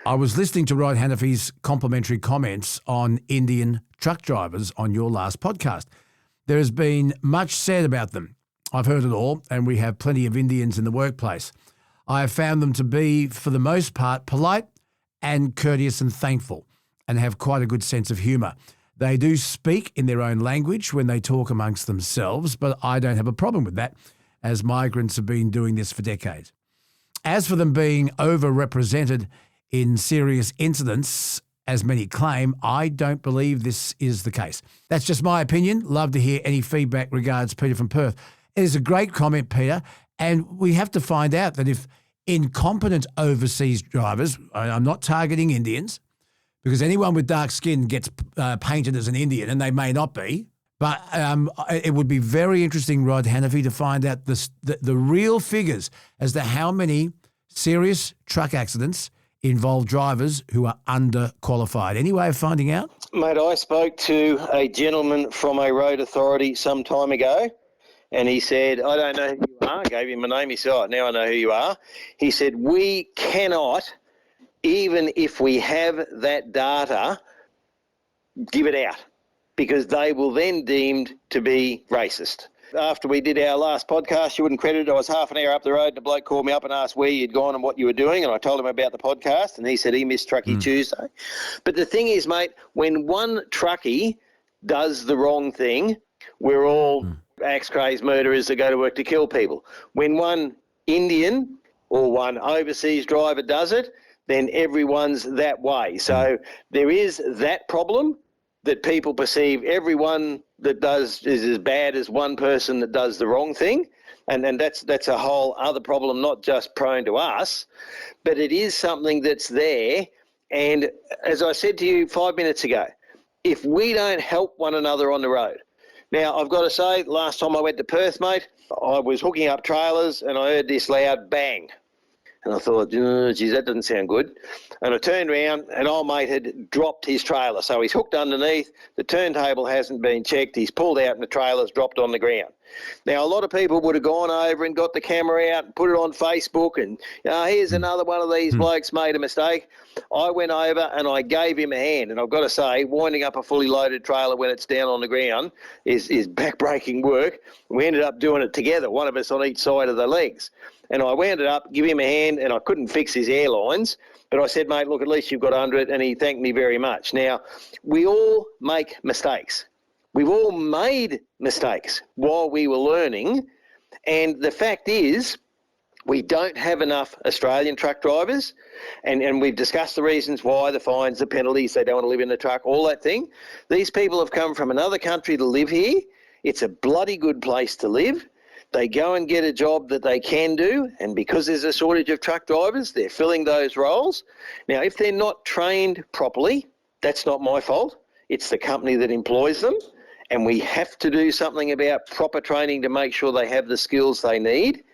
I was listening to Rod Hannifey's complimentary comments on Indian truck drivers on your last podcast. There has been much said about them. I've heard it all, and we have plenty of Indians in the workplace. I have found them to be, for the most part, polite and courteous and thankful, and have quite a good sense of humour. They do speak in their own language when they talk amongst themselves, but I don't have a problem with that, as migrants have been doing this for decades. As for them being overrepresented in serious incidents, as many claim, I don't believe this is the case. That's just my opinion. Love to hear any feedback. Regards, Peter from Perth. It is a great comment, Peter, and we have to find out that if incompetent overseas drivers, I'm not targeting Indians, because anyone with dark skin gets painted as an Indian, and they may not be. But it would be very interesting, Rod Hannifey, to find out the real figures as to how many serious truck accidents involve drivers who are underqualified. Any way of finding out? Mate, I spoke to a gentleman from a road authority some time ago, and he said, I don't know who you are. I gave him my name. He said, oh, now I know who you are. He said, we cannot, even if we have that data, give it out, because they will then deemed to be racist. After we did our last podcast, you wouldn't credit it, I was half an hour up the road and a bloke called me up and asked where you'd gone and what you were doing, and I told him about the podcast, and he said he missed Truckee Tuesday. But the thing is, mate, when one truckie does the wrong thing, we're all axe-crazed murderers that go to work to kill people. When one Indian or one overseas driver does it, then everyone's that way. So there is that problem, that people perceive everyone that does is as bad as one person that does the wrong thing. And that's a whole other problem, not just prone to us, but it is something that's there. And as I said to you 5 minutes ago, if we don't help one another on the road. Now, I've got to say, last time I went to Perth, mate, I was hooking up trailers and I heard this loud bang. And I thought, geez, that doesn't sound good. And I turned around and old mate had dropped his trailer. So he's hooked underneath, the turntable hasn't been checked, he's pulled out and the trailer's dropped on the ground. Now, a lot of people would have gone over and got the camera out and put it on Facebook and, here's another one of these blokes made a mistake. I went over and I gave him a hand. And I've got to say, winding up a fully loaded trailer when it's down on the ground is back-breaking work. We ended up doing it together, one of us on each side of the legs. And I wound it up, give him a hand, and I couldn't fix his airlines. But I said, mate, look, at least you've got under it, and he thanked me very much. Now, we all make mistakes. We've all made mistakes while we were learning. And the fact is, we don't have enough Australian truck drivers. And we've discussed the reasons why, the fines, the penalties, they don't want to live in the truck, all that thing. These people have come from another country to live here. It's a bloody good place to live. They go and get a job that they can do, and because there's a shortage of truck drivers, they're filling those roles. Now, if they're not trained properly, that's not my fault. It's the company that employs them, and we have to do something about proper training to make sure they have the skills they need.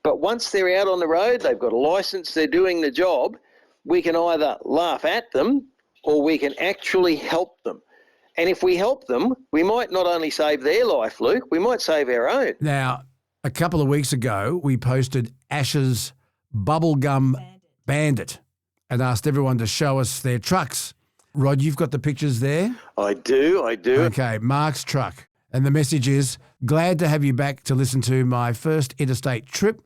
But once they're out on the road, they've got a licence, they're doing the job, we can either laugh at them or we can actually help them. And if we help them, we might not only save their life, Luke, we might save our own. Now, a couple of weeks ago, we posted Ash's Bubblegum Bandit and asked everyone to show us their trucks. Rod, you've got the pictures there? I do. Okay, Mark's truck. And the message is, glad to have you back to listen to my first interstate trip.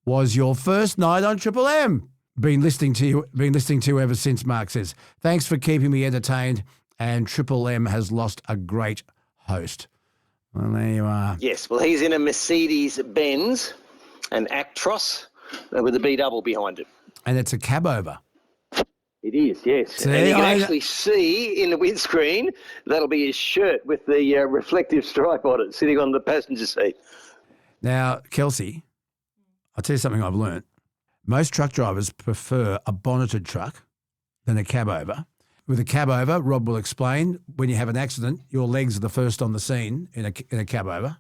Was your first night on Triple M. Been listening to you ever since, Mark says. Thanks for keeping me entertained, and Triple M has lost a great host. Well, there you are. Yes, well, he's in a Mercedes-Benz, an Actros, with a B-double behind it. And it's a cab over. It is, yes. See, and you can actually see in the windscreen, that'll be his shirt with the reflective stripe on it, sitting on the passenger seat. Now, Kelsey, I'll tell you something I've learnt. Most truck drivers prefer a bonneted truck than a cab over. With a cab over, Rob will explain, when you have an accident, your legs are the first on the scene in a cab over.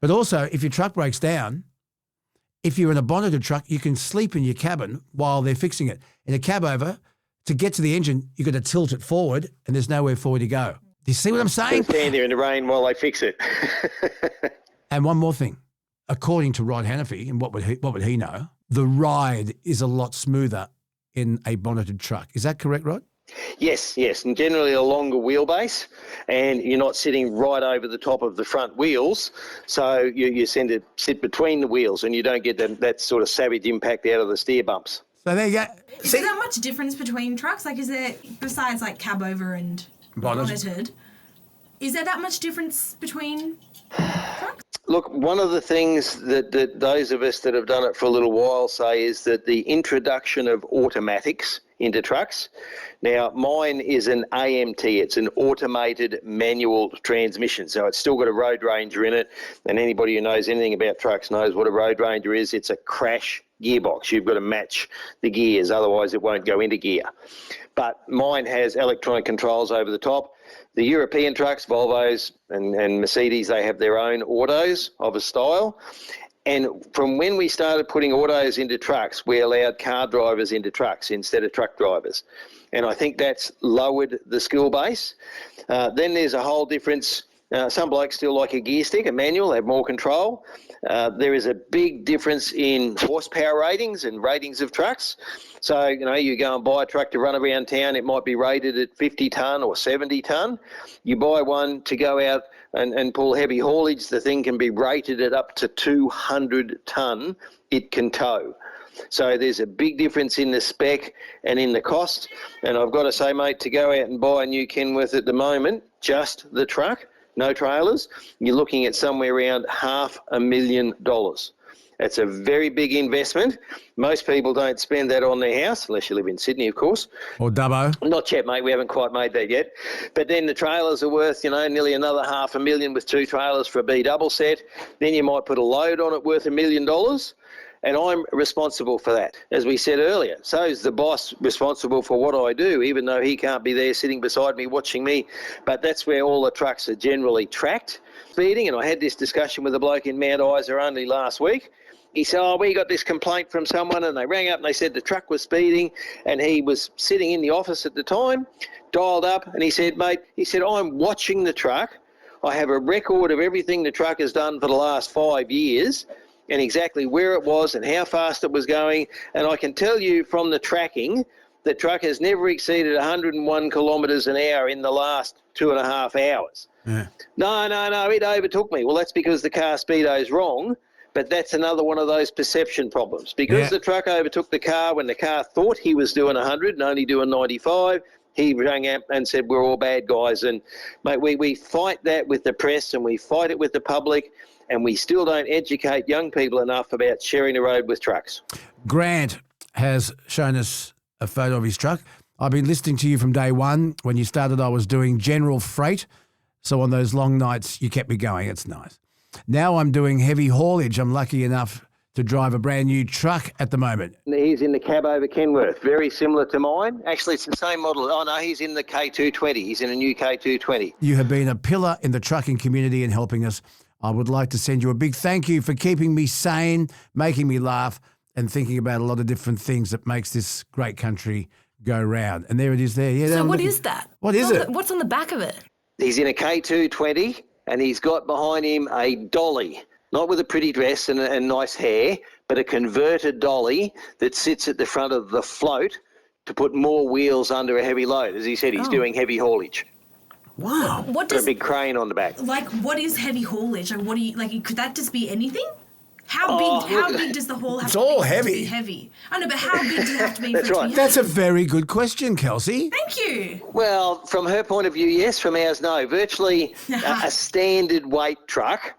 But also, if your truck breaks down, if you're in a bonneted truck, you can sleep in your cabin while they're fixing it. In a cab over, to get to the engine, you've got to tilt it forward and there's nowhere forward to go. Do you see what I'm saying? Stand there in the rain while they fix it. And one more thing. According to Rod Hannifey, and what would he know, the ride is a lot smoother in a bonneted truck. Is that correct, Rod? Yes, and generally a longer wheelbase, and you're not sitting right over the top of the front wheels, so you tend to sit between the wheels and you don't get that sort of savage impact out of the steer bumps. So there you go. Is there much difference between trucks? Like, is there, besides like cab over and bonneted, is there that much difference between trucks? Look, one of the things that those of us that have done it for a little while say is that the introduction of automatics into trucks. Now, mine is an AMT. It's an automated manual transmission. So it's still got a road ranger in it. And anybody who knows anything about trucks knows what a road ranger is. It's a crash gearbox. You've got to match the gears, otherwise it won't go into gear. but mine has electronic controls over the top. The European trucks, Volvos and Mercedes, they have their own autos of a style. And from when we started putting autos into trucks, we allowed car drivers into trucks instead of truck drivers. And I think that's lowered the skill base. Then there's a whole difference. Some blokes still like a gear stick, a manual, have more control. There is a big difference in horsepower ratings and ratings of trucks. So, you go and buy a truck to run around town, it might be rated at 50 tonne or 70 tonne. You buy one to go out and pull heavy haulage, the thing can be rated at up to 200 tonne it can tow. So there's a big difference in the spec and in the cost. And I've got to say, mate, to go out and buy a new Kenworth at the moment, just the truck, no trailers, you're looking at somewhere around $500,000. It's a very big investment. Most people don't spend that on their house, unless you live in Sydney, of course. Or Dubbo. Not yet, mate. We haven't quite made that yet. But then the trailers are worth, nearly another $500,000 with 2 trailers for a B double set. Then you might put a load on it worth $1 million. And I'm responsible for that, as we said earlier. So is the boss responsible for what I do, even though he can't be there sitting beside me watching me. But that's where all the trucks are generally tracked, speeding. And I had this discussion with a bloke in Mount Isa only last week. He said, we got this complaint from someone, and they rang up and they said the truck was speeding, and he was sitting in the office at the time, dialed up, and he said, mate, I'm watching the truck. I have a record of everything the truck has done for the last 5 years, and exactly where it was and how fast it was going. And I can tell you from the tracking, the truck has never exceeded 101 kilometres an hour in the last 2.5 hours. Yeah. No, it overtook me. Well, that's because the car speedo's wrong, but that's another one of those perception problems. Because the truck overtook the car when the car thought he was doing 100 and only doing 95, he rang out and said, we're all bad guys. And, mate, we fight that with the press and we fight it with the public, and we still don't educate young people enough about sharing the road with trucks. Grant has shown us a photo of his truck. I've been listening to you from day one. When you started, I was doing general freight. So on those long nights, you kept me going. It's nice. Now I'm doing heavy haulage. I'm lucky enough to drive a brand new truck at the moment. He's in the cab over Kenworth, very similar to mine. Actually, it's the same model. Oh, no, he's in the K220. He's in a new K220. You have been a pillar in the trucking community and helping us. I would like to send you a big thank you for keeping me sane, making me laugh, and thinking about a lot of different things that makes this great country go round. And there it is there. Yeah. So what is that? What is it? What's on the back of it? He's in a K220 and he's got behind him a dolly, not with a pretty dress and nice hair, but a converted dolly that sits at the front of the float to put more wheels under a heavy load. As he said, he's doing heavy haulage. Wow. What does a big crane on the back. Like, what is heavy haulage? Like, what do you, like, could that just be anything? How big does the haul have it's to all be? heavy. To be heavy. I know, but how big does it have to be? That's for it right. To be That's a heavy? very good question, Kelsey. Thank you. Well, from her point of view, yes. From ours, no. Virtually a standard weight truck,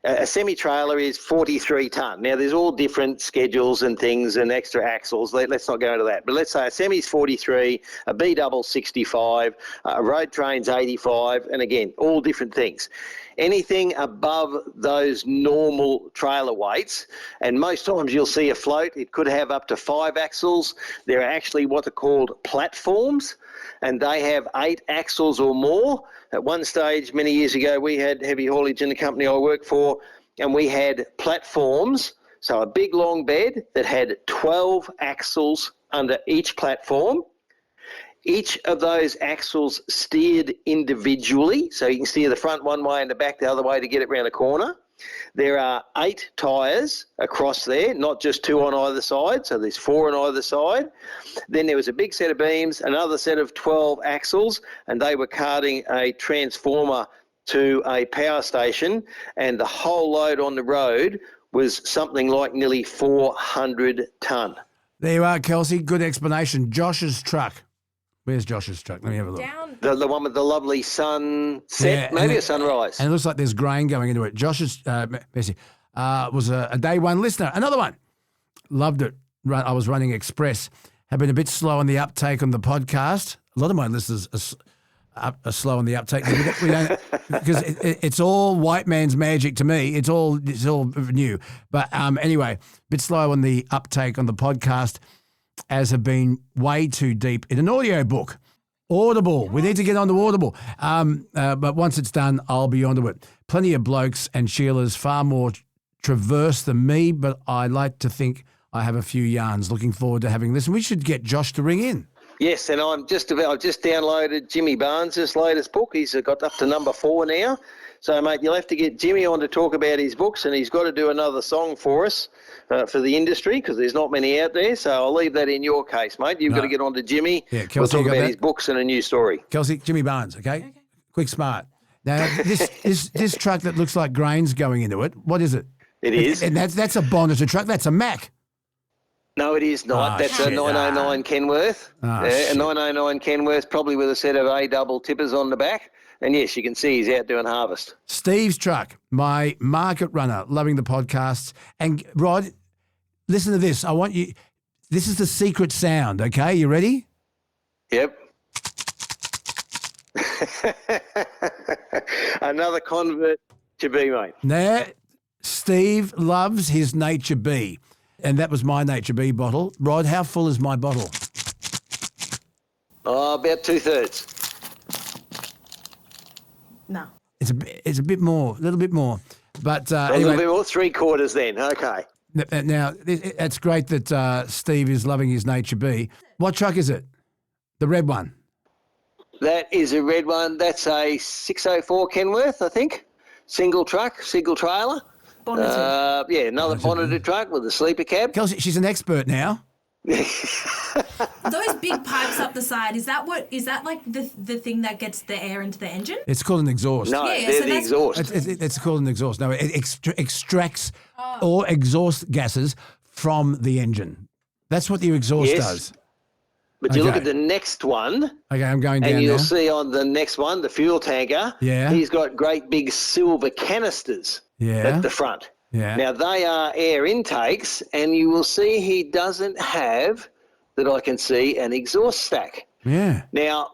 a semi-trailer is 43 tonne. Now, there's all different schedules and things and extra axles. Let's not go into that. But let's say a semi's 43, a B double 65, a road train's 85, and again, all different things. Anything above those normal trailer weights, and most times you'll see a float, it could have up to 5 axles. There are actually what are called platforms, and they have 8 axles or more. At one stage, many years ago, we had heavy haulage in the company I worked for, and we had platforms, so a big long bed that had 12 axles under each platform. Each of those axles steered individually, so you can steer the front one way and the back the other way to get it round a corner. There are 8 tyres across there, not just 2 on either side, so there's 4 on either side. Then there was a big set of beams, another set of 12 axles, and they were carting a transformer to a power station, and the whole load on the road was something like nearly 400 tonne. There you are, Kelsey. Good explanation. Josh's truck. Where's Josh's truck? Let me have a look. Down. The one with the lovely sunset, maybe a sunrise. And it looks like there's grain going into it. Josh's Bessie, was a day one listener. Another one. Loved it. I was running Express. Have been a bit slow on the uptake on the podcast. A lot of my listeners are slow on the uptake. We don't, because it's all white man's magic to me. It's all new. But anyway, a bit slow on the uptake on the podcast. as have been way too deep in an audio book. Audible. We need to get onto Audible. But once it's done, I'll be onto it. Plenty of blokes and Sheilas far more traverse than me, but I like to think I have a few yarns. Looking forward to having this. And we should get Josh to ring in. Yes, and I've just downloaded Jimmy Barnes' latest book. He's got up to number 4 now. So, mate, you'll have to get Jimmy on to talk about his books, and he's got to do another song for us for the industry because there's not many out there. So I'll leave that in your case, mate. You've got to get on to Jimmy. Yeah, Kelsey, we'll talk about that? his books and a new story. Kelsey, Jimmy Barnes, okay? Quick, smart. Now, this truck that looks like grains going into it, what is it? It is. And that's a Bonneted truck. That's a Mack. No, it is not. That's a 909 Kenworth. A 909 Kenworth, probably with a set of A-double tippers on the back. And, yes, you can see he's out doing harvest. Steve's truck, my market runner, loving the podcasts. And, Rod, listen to this. I want you – this is the secret sound, okay? You ready? Yep. Another convert to be, mate. Now, Steve loves his Nature Bee. And that was my Nature Bee bottle. Rod, how full is my bottle? Oh, about 2/3. No. It's a bit more, a little bit more. But A little bit more, 3/4 then. Okay. Now, it's great that Steve is loving his Nature Bee. What truck is it? The red one? That is a red one. That's a 604 Kenworth, I think. Single truck, single trailer. Bonneted. Yeah, another bonneted truck with a sleeper cab. Kelsey, she's an expert now. Those big pipes up the side, is that like the thing that gets the air into the engine? It's called an exhaust. No, they're the exhaust. It's called an exhaust. No, it extracts all exhaust gases from the engine. That's what the exhaust does. But you look at the next one. Okay, I'm going down and you'll now. see on the next one, the fuel tanker. Yeah. He's got great big silver canisters at the front. Yeah. Now, they are air intakes, and you will see he doesn't have, that I can see, an exhaust stack. Yeah. Now,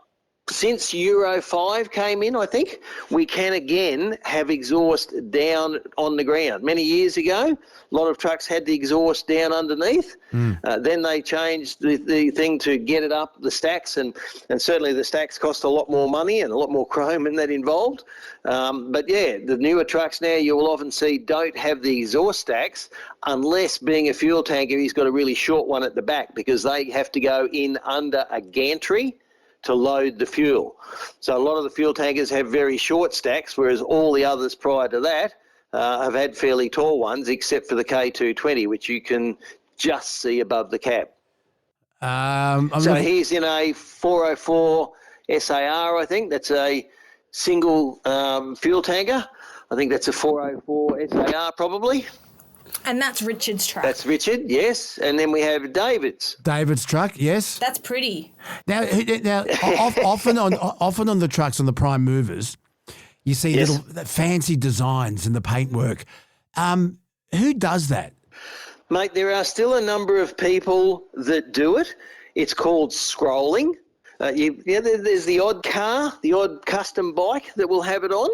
since Euro 5 came in, I think, we can again have exhaust down on the ground. Many years ago, a lot of trucks had the exhaust down underneath. Then they changed the thing to get it up the stacks, and certainly the stacks cost a lot more money and a lot more chrome in that involved. But, yeah, the newer trucks now you will often see don't have the exhaust stacks unless, being a fuel tanker, he's got a really short one at the back because they have to go in under a gantry to load the fuel. So a lot of the fuel tankers have very short stacks, whereas all the others prior to that have had fairly tall ones, except for the K220, which you can just see above the cab. He's in a 404 SAR, I think. That's a single fuel tanker. I think that's a 404 SAR probably. And that's Richard's truck. That's Richard, yes. And then we have David's. David's truck, yes. That's pretty. Now, often on the trucks, on the prime movers, you see little fancy designs in the paintwork. Who does that? Mate, there are still a number of people that do it. It's called scrolling. There's the odd car, the odd custom bike that will have it on,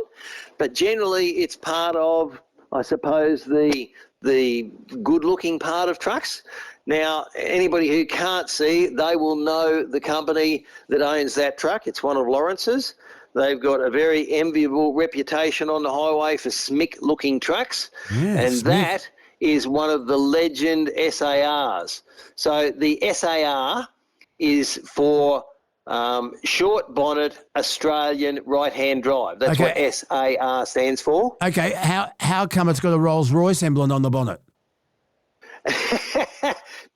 but generally it's part of, I suppose, the good-looking part of trucks. Now, anybody who can't see, they will know the company that owns that truck. It's one of Lawrence's. They've got a very enviable reputation on the highway for smick-looking trucks, and that is one of the legend SARs. So the SAR is for short bonnet Australian right-hand drive. That's what SAR stands for. Okay, how come it's got a Rolls-Royce emblem on the bonnet?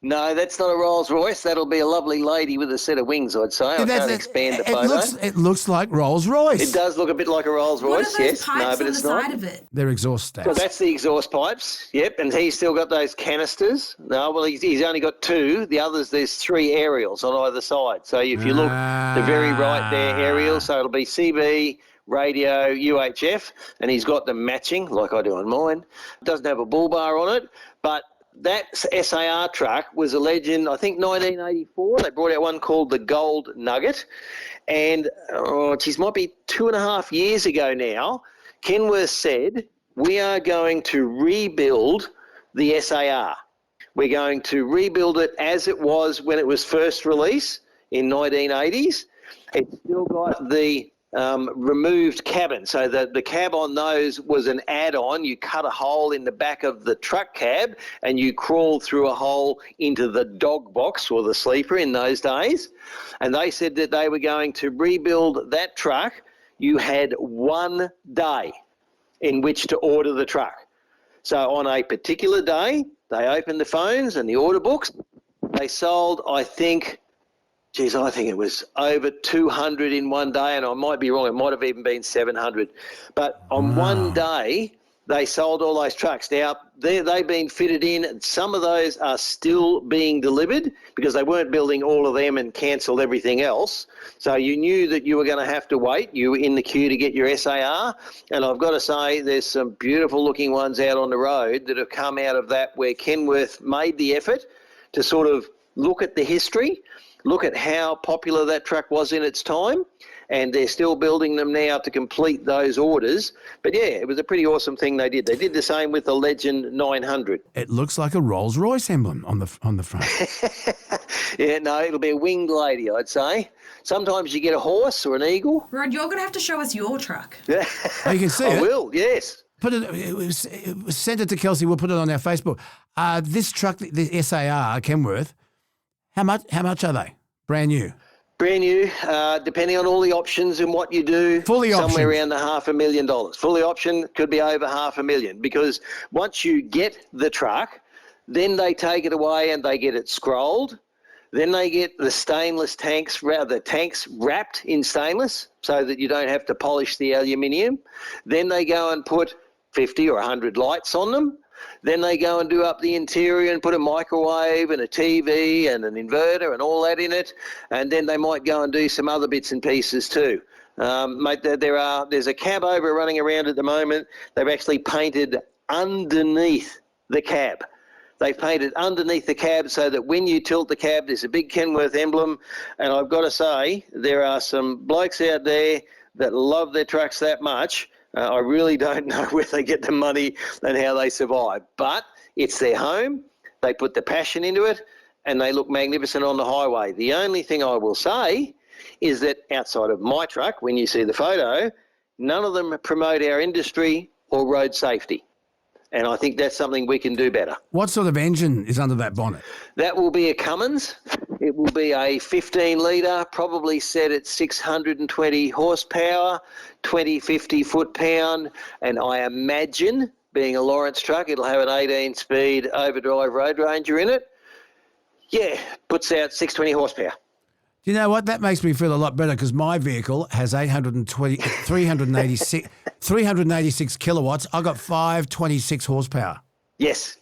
No, that's not a Rolls-Royce. That'll be a lovely lady with a set of wings, I'd say. I can't expand the photo. It looks like Rolls-Royce. It does look a bit like a Rolls-Royce, What are those yes. pipes No, but on it's the not. side of it? They're exhaust stacks. Well, that's the exhaust pipes, yep, and he's still got those canisters. No, well, he's only got 2. The others, there's 3 aerials on either side. So if you look, the very right there, aerial, so it'll be CB, radio, UHF, and he's got them matching, like I do on mine. It doesn't have a bull bar on it, but that SAR truck was a legend, I think 1984. They brought out one called the Gold Nugget. And, might be 2.5 years ago now, Kenworth said, we are going to rebuild the SAR. We're going to rebuild it as it was when it was first released in 1980s. It's still got the removed cabin. So the cab on those was an add-on. You cut a hole in the back of the truck cab and you crawled through a hole into the dog box or the sleeper in those days. And they said that they were going to rebuild that truck. You had 1 day in which to order the truck. So on a particular day, they opened the phones and the order books. They sold, I think it was over 200 in 1 day, and I might be wrong. It might have even been 700. But on 1 day, they sold all those trucks. Now, they've been fitted in, and some of those are still being delivered because they weren't building all of them and cancelled everything else. So you knew that you were going to have to wait. You were in the queue to get your SAR. And I've got to say, there's some beautiful looking ones out on the road that have come out of that where Kenworth made the effort to sort of look at the history, look at how popular that truck was in its time, and they're still building them now to complete those orders. But yeah, it was a pretty awesome thing they did. They did the same with the Legend 900. It looks like a Rolls-Royce emblem on the front. Yeah, no, it'll be a winged lady, I'd say. Sometimes you get a horse or an eagle. Rod, you're going to have to show us your truck. Yeah. Oh, you can see it? I will, yes. Send it to Kelsey. We'll put it on our Facebook. This truck, the SAR, Kenworth, how much are they? Brand new? Brand new, depending on all the options and what you do. Fully optioned. Somewhere around the $500,000. Fully optioned could be over $500,000 because once you get the truck, then they take it away and they get it scrolled. Then they get the stainless tanks, the tanks wrapped in stainless so that you don't have to polish the aluminium. Then they go and put 50 or 100 lights on them. Then they go and do up the interior and put a microwave and a TV and an inverter and all that in it. And then they might go and do some other bits and pieces too. Mate, there's a cab over running around at the moment. They've actually painted underneath the cab. They've painted underneath the cab so that when you tilt the cab, there's a big Kenworth emblem. And I've got to say, there are some blokes out there that love their trucks that much. I really don't know where they get the money and how they survive. But it's their home. They put the passion into it and they look magnificent on the highway. The only thing I will say is that outside of my truck, when you see the photo, none of them promote our industry or road safety. And I think that's something we can do better. What sort of engine is under that bonnet? That will be a Cummins. It will be a 15-litre, probably set at 620 horsepower, 2050 foot-pound, and I imagine, being a Lawrence truck, it'll have an 18-speed overdrive road ranger in it. Yeah, puts out 620 horsepower. Do you know what? That makes me feel a lot better because my vehicle has 386 kilowatts. I got 526 horsepower. Yes,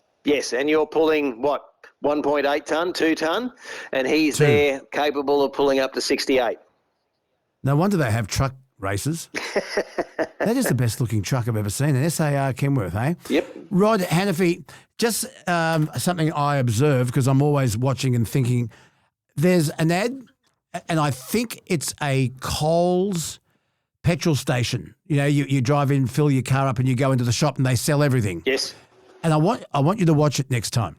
and you're pulling, what, 1.8 tonne, 2 tonne, and he's there capable of pulling up to 68. No wonder they have truck races. That is the best-looking truck I've ever seen, an SAR Kenworth, eh? Yep. Rod Hannifey, just something I observe because I'm always watching and thinking, there's an ad, and I think it's a Coles petrol station. You know, you drive in, fill your car up, and you go into the shop and they sell everything. Yes. And I want you to watch it next time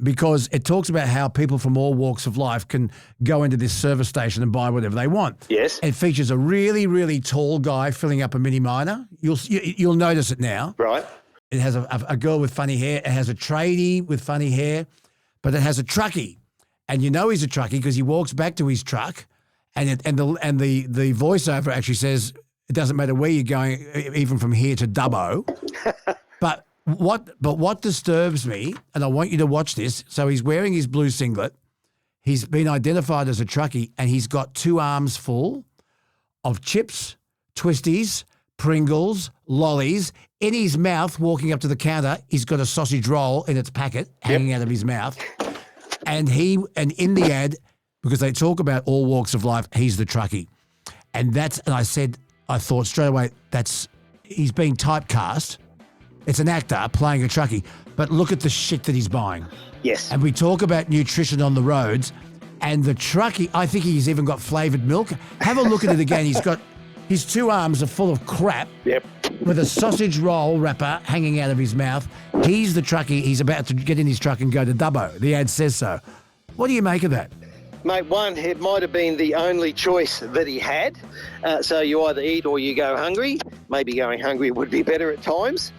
because it talks about how people from all walks of life can go into this service station and buy whatever they want. Yes. It features a really, really tall guy filling up a Mini Minor. You'll notice it now. Right. It has a girl with funny hair. It has a tradie with funny hair, but it has a truckie. And you know he's a truckie because he walks back to his truck and the voiceover actually says, it doesn't matter where you're going, even from here to Dubbo. But what disturbs me, and I want you to watch this, so he's wearing his blue singlet, he's been identified as a truckie, and he's got 2 arms full of chips, twisties, Pringles, lollies. In his mouth, walking up to the counter, he's got a sausage roll in its packet hanging out of his mouth. And in the ad, because they talk about all walks of life, he's the truckie. And I thought straight away, he's being typecast. It's an actor playing a truckie. But look at the shit that he's buying. Yes. And we talk about nutrition on the roads, and the truckie, I think he's even got flavoured milk. Have a look at it again. His 2 arms are full of crap. Yep. with a sausage roll wrapper hanging out of his mouth. He's the truckie. He's about to get in his truck and go to Dubbo. The ad says so. What do you make of that? Mate, one, it might have been the only choice that he had. So you either eat or you go hungry. Maybe going hungry would be better at times.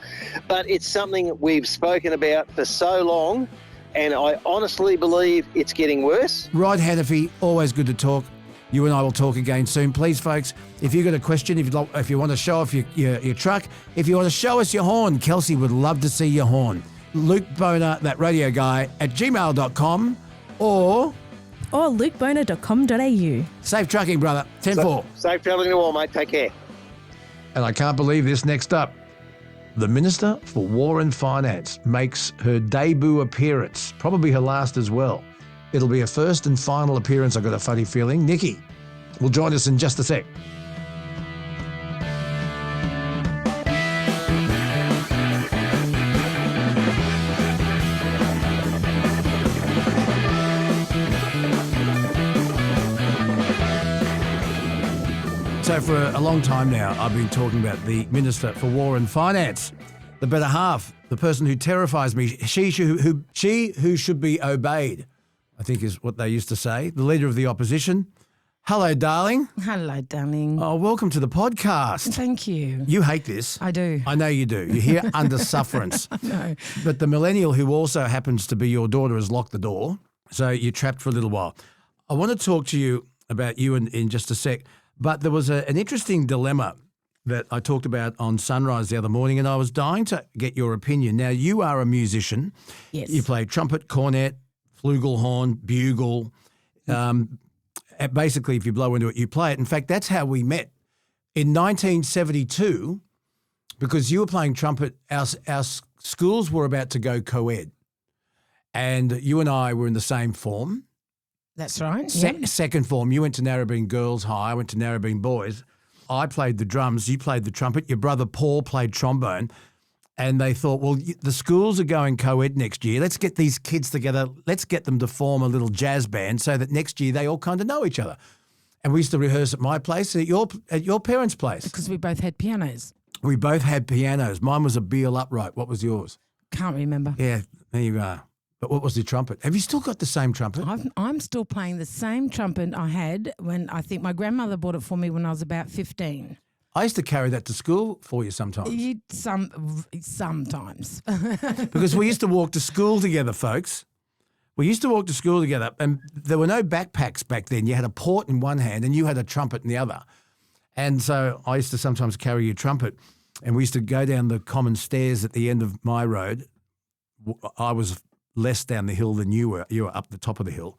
But it's something we've spoken about for so long, and I honestly believe it's getting worse. Right, Hannifey, always good to talk. You and I will talk again soon. Please, folks, if you've got a question, if you want to show off your truck, if you want to show us your horn, Kelsey would love to see your horn. Luke Bona, that radio guy, at gmail.com or lukeboner.com.au. Safe trucking, brother. 10-4. Safe travelling to all, mate. Take care. And I can't believe this next up. The Minister for War and Finance makes her debut appearance, probably her last as well. It'll be her first and final appearance, I've got a funny feeling. Nikki will join us in just a sec. So for a long time now, I've been talking about the Minister for War and Finance, the better half, the person who terrifies me, she who should be obeyed, I think is what they used to say, the leader of the opposition. Hello, darling. Hello, darling. Oh, welcome to the podcast. Thank you. You hate this. I do. I know you do. You're here under sufferance. No. But the millennial who also happens to be your daughter has locked the door, so you're trapped for a little while. I want to talk to you about you in just a sec, but there was an interesting dilemma that I talked about on Sunrise the other morning, and I was dying to get your opinion. Now, you are a musician. Yes. You play trumpet, cornet, flugelhorn, bugle. Basically, if you blow into it, you play it. In fact, that's how we met. In 1972, because you were playing trumpet, our schools were about to go co-ed. And you and I were in the same form. That's right. Second form. You went to Narrabeen Girls High. I went to Narrabeen Boys. I played the drums. You played the trumpet. Your brother Paul played trombone. And they thought, well, the schools are going co-ed next year. Let's get these kids together. Let's get them to form a little jazz band so that next year they all kind of know each other. And we used to rehearse at my place, at your parents' place. Because we both had pianos. We both had pianos. Mine was a Beal upright. What was yours? Can't remember. Yeah, there you are. But what was the trumpet? Have you still got the same trumpet? I'm still playing the same trumpet I had when I think my grandmother bought it for me when I was about 15. I used to carry that to school for you sometimes. Sometimes. Because we used to walk to school together, folks. We used to walk to school together, and there were no backpacks back then. You had a port in one hand and you had a trumpet in the other. And so I used to sometimes carry your trumpet, and we used to go down the common stairs at the end of my road. I was less down the hill than you were. You were up the top of the hill.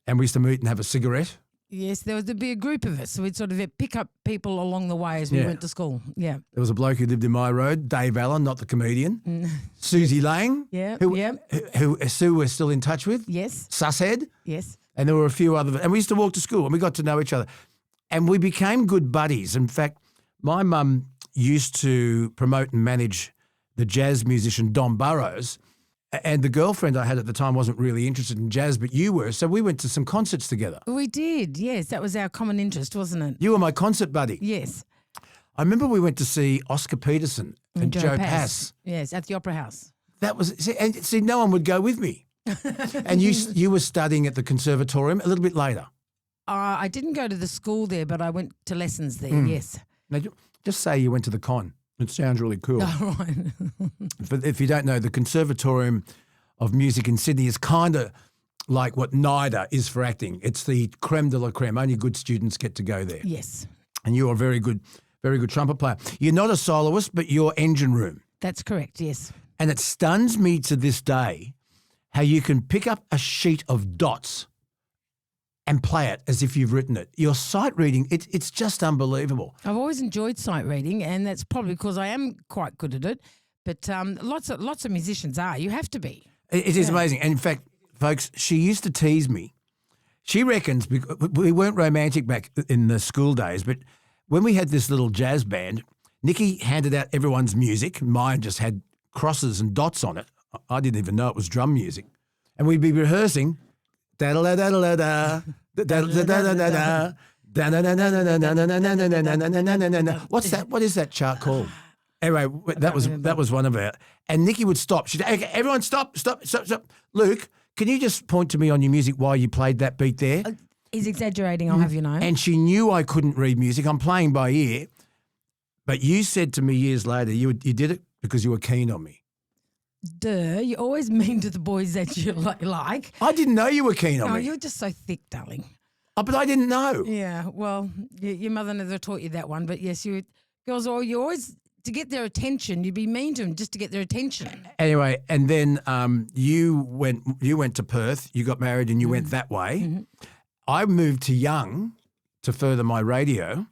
And we used to meet and have a cigarette. Yes, there'd be a group of us. So we'd sort of pick up people along the way as we went to school. Yeah. There was a bloke who lived in my road, Dave Allen, not the comedian. Susie Lang. Yeah. Who Sue we're still in touch with. Yes. Susshead. Yes. And there were a few other. And we used to walk to school and we got to know each other. And we became good buddies. In fact, my mum used to promote and manage the jazz musician Don Burrows. And the girlfriend I had at the time wasn't really interested in jazz, but you were. So we went to some concerts together. We did, yes. That was our common interest, wasn't it? You were my concert buddy. Yes. I remember we went to see Oscar Peterson and Joe Pass. Yes, at the Opera House. That was, see, no one would go with me. And you were studying at the conservatorium a little bit later. I didn't go to the school there, but I went to lessons there, yes. Now, just say you went to the con. It sounds really cool. Oh, right. If you don't know, the Conservatorium of Music in Sydney is kind of like what NIDA is for acting. It's the creme de la creme. Only good students get to go there. Yes. And you're a very good trumpet player. You're not a soloist, but you're engine room. That's correct, yes. And it stuns me to this day how you can pick up a sheet of dots and play it as if you've written it. Your sight reading, it's just unbelievable. I've always enjoyed sight reading, and that's probably because I am quite good at it. But lots of musicians are. You have to be. It is amazing. And in fact, folks, she used to tease me. She reckons, we weren't romantic back in the school days, but when we had this little jazz band, Nikki handed out everyone's music. Mine just had crosses and dots on it. I didn't even know it was drum music. And we'd be rehearsing. Da-da-da-da-da-da. Da-da-da-da-da-da. What's that? What is that chart called? Anyway, that was one of our. And Nikki would stop. She'd say, okay, everyone stop. Luke, can you just point to me on your music while you played that beat there? He's exaggerating, I'll have you know. And she knew I couldn't read music. I'm playing by ear. But you said to me years later, you did it because you were keen on me. Duh, you always mean to the boys that you like. I didn't know you were keen on No, me. you're just so thick, darling. Oh, but I didn't know. Yeah, well, your mother never taught you that one. But yes, girls, you always, to get their attention, you'd be mean to them just to get their attention. Anyway, and then you went to Perth, you got married and you went that way. Mm-hmm. I moved to Young to further my radio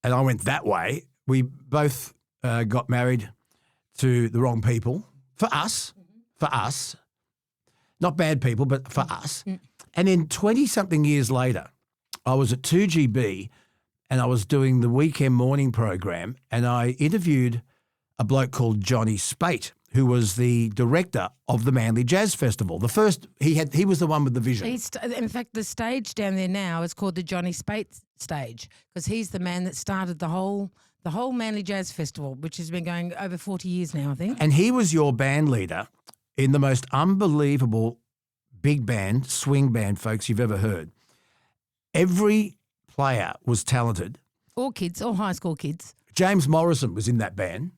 and I went that way. We both got married to the wrong people for us, not bad people, but for us. Mm. And then 20-something years later, I was at 2GB and I was doing the weekend morning program and I interviewed a bloke called Johnny Spate, who was the director of the Manly Jazz Festival. The first, he was the one with the vision. In fact, the stage down there now is called the Johnny Spate stage because he's the man that started the whole Manly Jazz Festival, which has been going over 40 years now, I think. And he was your band leader in the most unbelievable big band, swing band, folks, you've ever heard. Every player was talented. All kids, all high school kids. James Morrison was in that band.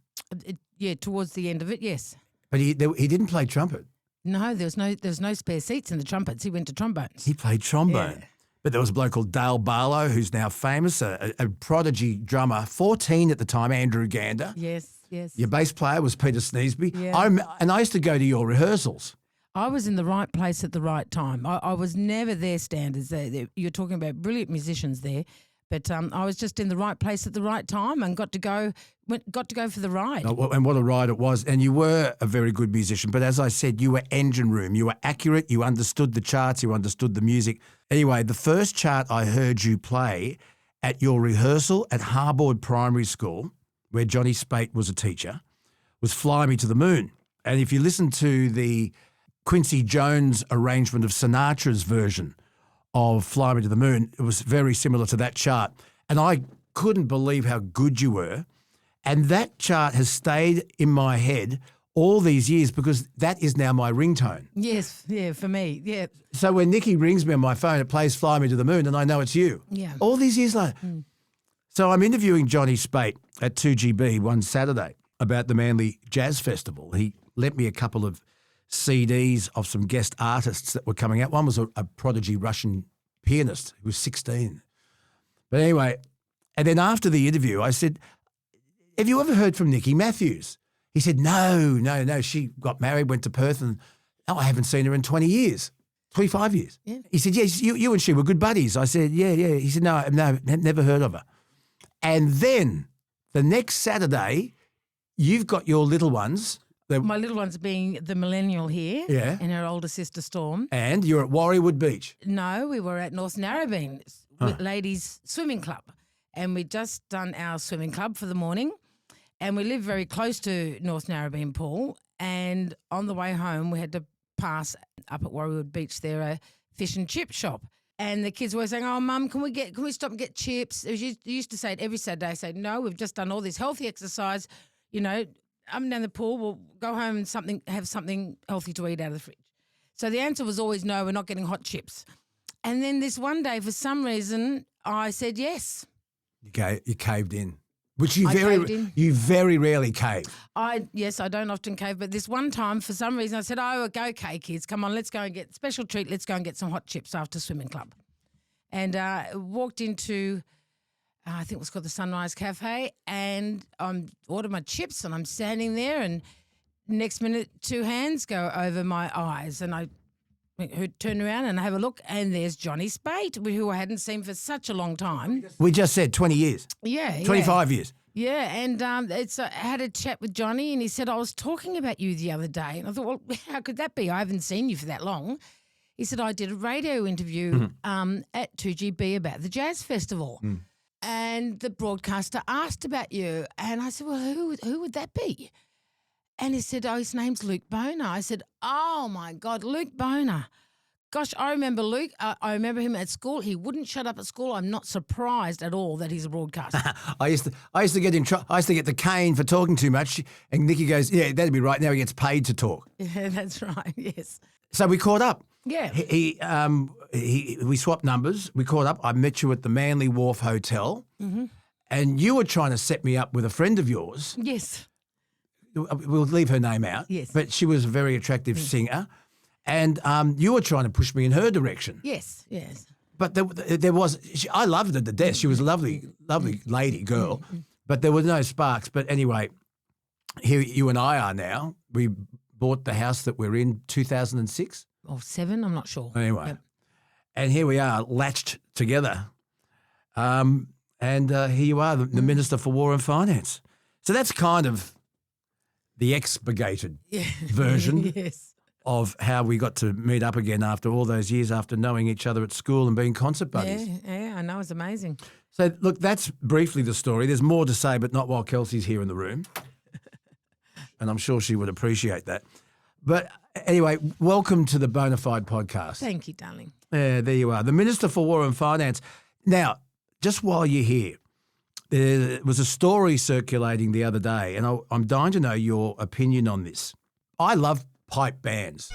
Yeah, towards the end of it, yes. But he didn't play trumpet. No, there was no spare seats in the trumpets. He went to trombones. He played trombone. Yeah. But there was a bloke called Dale Barlow, who's now famous, a prodigy drummer, 14 at the time, Andrew Gander. Yes. Your bass player was Peter Sneesby. Yeah. And I used to go to your rehearsals. I was in the right place at the right time. I was never their standards. You're talking about brilliant musicians there, but I was just in the right place at the right time and got to go for the ride. Oh, and what a ride it was. And you were a very good musician. But as I said, you were engine room. You were accurate. You understood the charts. You understood the music. Anyway, the first chart I heard you play at your rehearsal at Harbord Primary School, where Johnny Spate was a teacher, was Fly Me to the Moon. And if you listen to the Quincy Jones arrangement of Sinatra's version of Fly Me to the Moon, it was very similar to that chart. And I couldn't believe how good you were. And that chart has stayed in my head all these years because that is now my ringtone. Yes, yeah, for me, yeah. So when Nikki rings me on my phone, it plays Fly Me to the Moon and I know it's you. Yeah. All these years later. Mm. So I'm interviewing Johnny Spate at 2GB one Saturday about the Manly Jazz Festival. He lent me a couple of CDs of some guest artists that were coming out. One was a prodigy Russian pianist who was 16. But anyway, and then after the interview, I said, have you ever heard from Nikki Matthews? He said, no. She got married, went to Perth, and I haven't seen her in 20 years, 25 years. Yeah. He said, yes, you and she were good buddies. I said, yeah. He said, no, never heard of her. And then the next Saturday, you've got your little ones. My little ones being the millennial here, yeah, and her older sister Storm. And you're at Warriewood Beach. No, we were at North Narrabeen Ladies Swimming Club, and we'd just done our swimming club for the morning, and we live very close to North Narrabeen Pool. And on the way home, we had to pass up at Warriewood Beach there a fish and chip shop, and the kids were saying, "Oh, Mum, can we stop and get chips?" You used to say it every Saturday. I say, "No, we've just done all this healthy exercise, I'm down the pool, we'll go home and have something healthy to eat out of the fridge." So the answer was always no, we're not getting hot chips. And then this one day, for some reason, I said yes. You caved in, which you very rarely cave. Yes, I don't often cave, but this one time, for some reason, I said, "Oh, okay, kids, come on, let's go and get special treat. Let's go and get some hot chips after swimming club." And walked into, I think it was called the Sunrise Cafe, and I ordered my chips, and I'm standing there, and next minute, two hands go over my eyes, and I turn around and have a look, and there's Johnny Spate, who I hadn't seen for such a long time. We just said 20 years. Yeah. 25 years. Yeah, and I had a chat with Johnny, and he said, "I was talking about you the other day." And I thought, well, how could that be? I haven't seen you for that long. He said, "I did a radio interview at 2GB about the Jazz Festival." Mm. And the broadcaster asked about you. And I said, "Well, who would that be?" And he said, "Oh, his name's Luke Bona." I said, "Oh, my God, Luke Bona. Gosh, I remember Luke. I remember him at school. He wouldn't shut up at school. I'm not surprised at all that he's a broadcaster. I used to get in trouble. I used to get the cane for talking too much. And Nicky goes, "Yeah, that'd be right. Now he gets paid to talk." Yeah, that's right. Yes. So we caught up. Yeah. We swapped numbers. We caught up. I met you at the Manly Wharf Hotel, and you were trying to set me up with a friend of yours. Yes. We'll leave her name out. Yes. But she was a very attractive singer, and you were trying to push me in her direction. Yes. Yes. But there was. I loved her to death. She was a lovely lady, girl. But there were no sparks. But anyway, here you and I are now. We bought the house that we're in 2006. Or 7, I'm not sure. Anyway, Yep. and here we are, latched together. And here you are, the Minister for War and Finance. So that's kind of the expurgated version Yes. of how we got to meet up again after all those years after knowing each other at school and being concert buddies. Yeah, I know. It's amazing. So, look, that's briefly the story. There's more to say, but not while Kelsey's here in the room. And I'm sure she would appreciate that. But anyway, welcome to the Bona Fide podcast. Thank you, darling. There you are. The Minister for War and Finance. Now, just while you're here, there was a story circulating the other day, and I'm dying to know your opinion on this. I love pipe bands.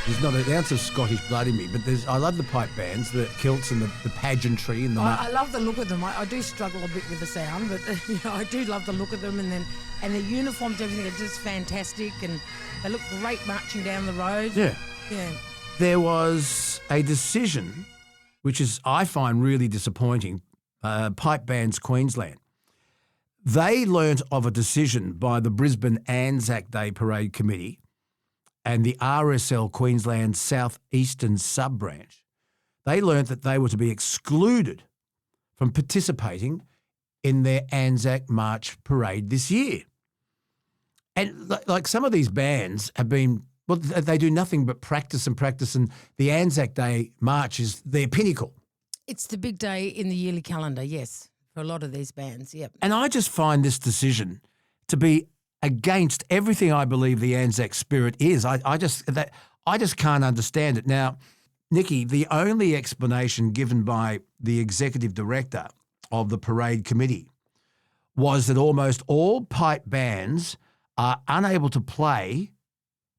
There's not an ounce of Scottish blood in me, but I love the pipe bands, the kilts and the pageantry. And I love the look of them. I do struggle a bit with the sound, but I do love the look of them, and the uniforms, everything are just fantastic, and they look great marching down the road. Yeah. Yeah. There was a decision, which is I find really disappointing, Pipe Bands Queensland. They learnt of a decision by the Brisbane Anzac Day Parade Committee and the RSL Queensland South Eastern Sub-Branch. They learnt that they were to be excluded from participating in their Anzac March Parade this year. And like some of these bands have been, well, they do nothing but practice, and the Anzac Day March is their pinnacle. It's the big day in the yearly calendar, yes, for a lot of these bands, yep. And I just find this decision to be against everything I believe the Anzac spirit is. I just can't understand it. Now, Nicky, the only explanation given by the executive director of the parade committee was that almost all pipe bands are unable to play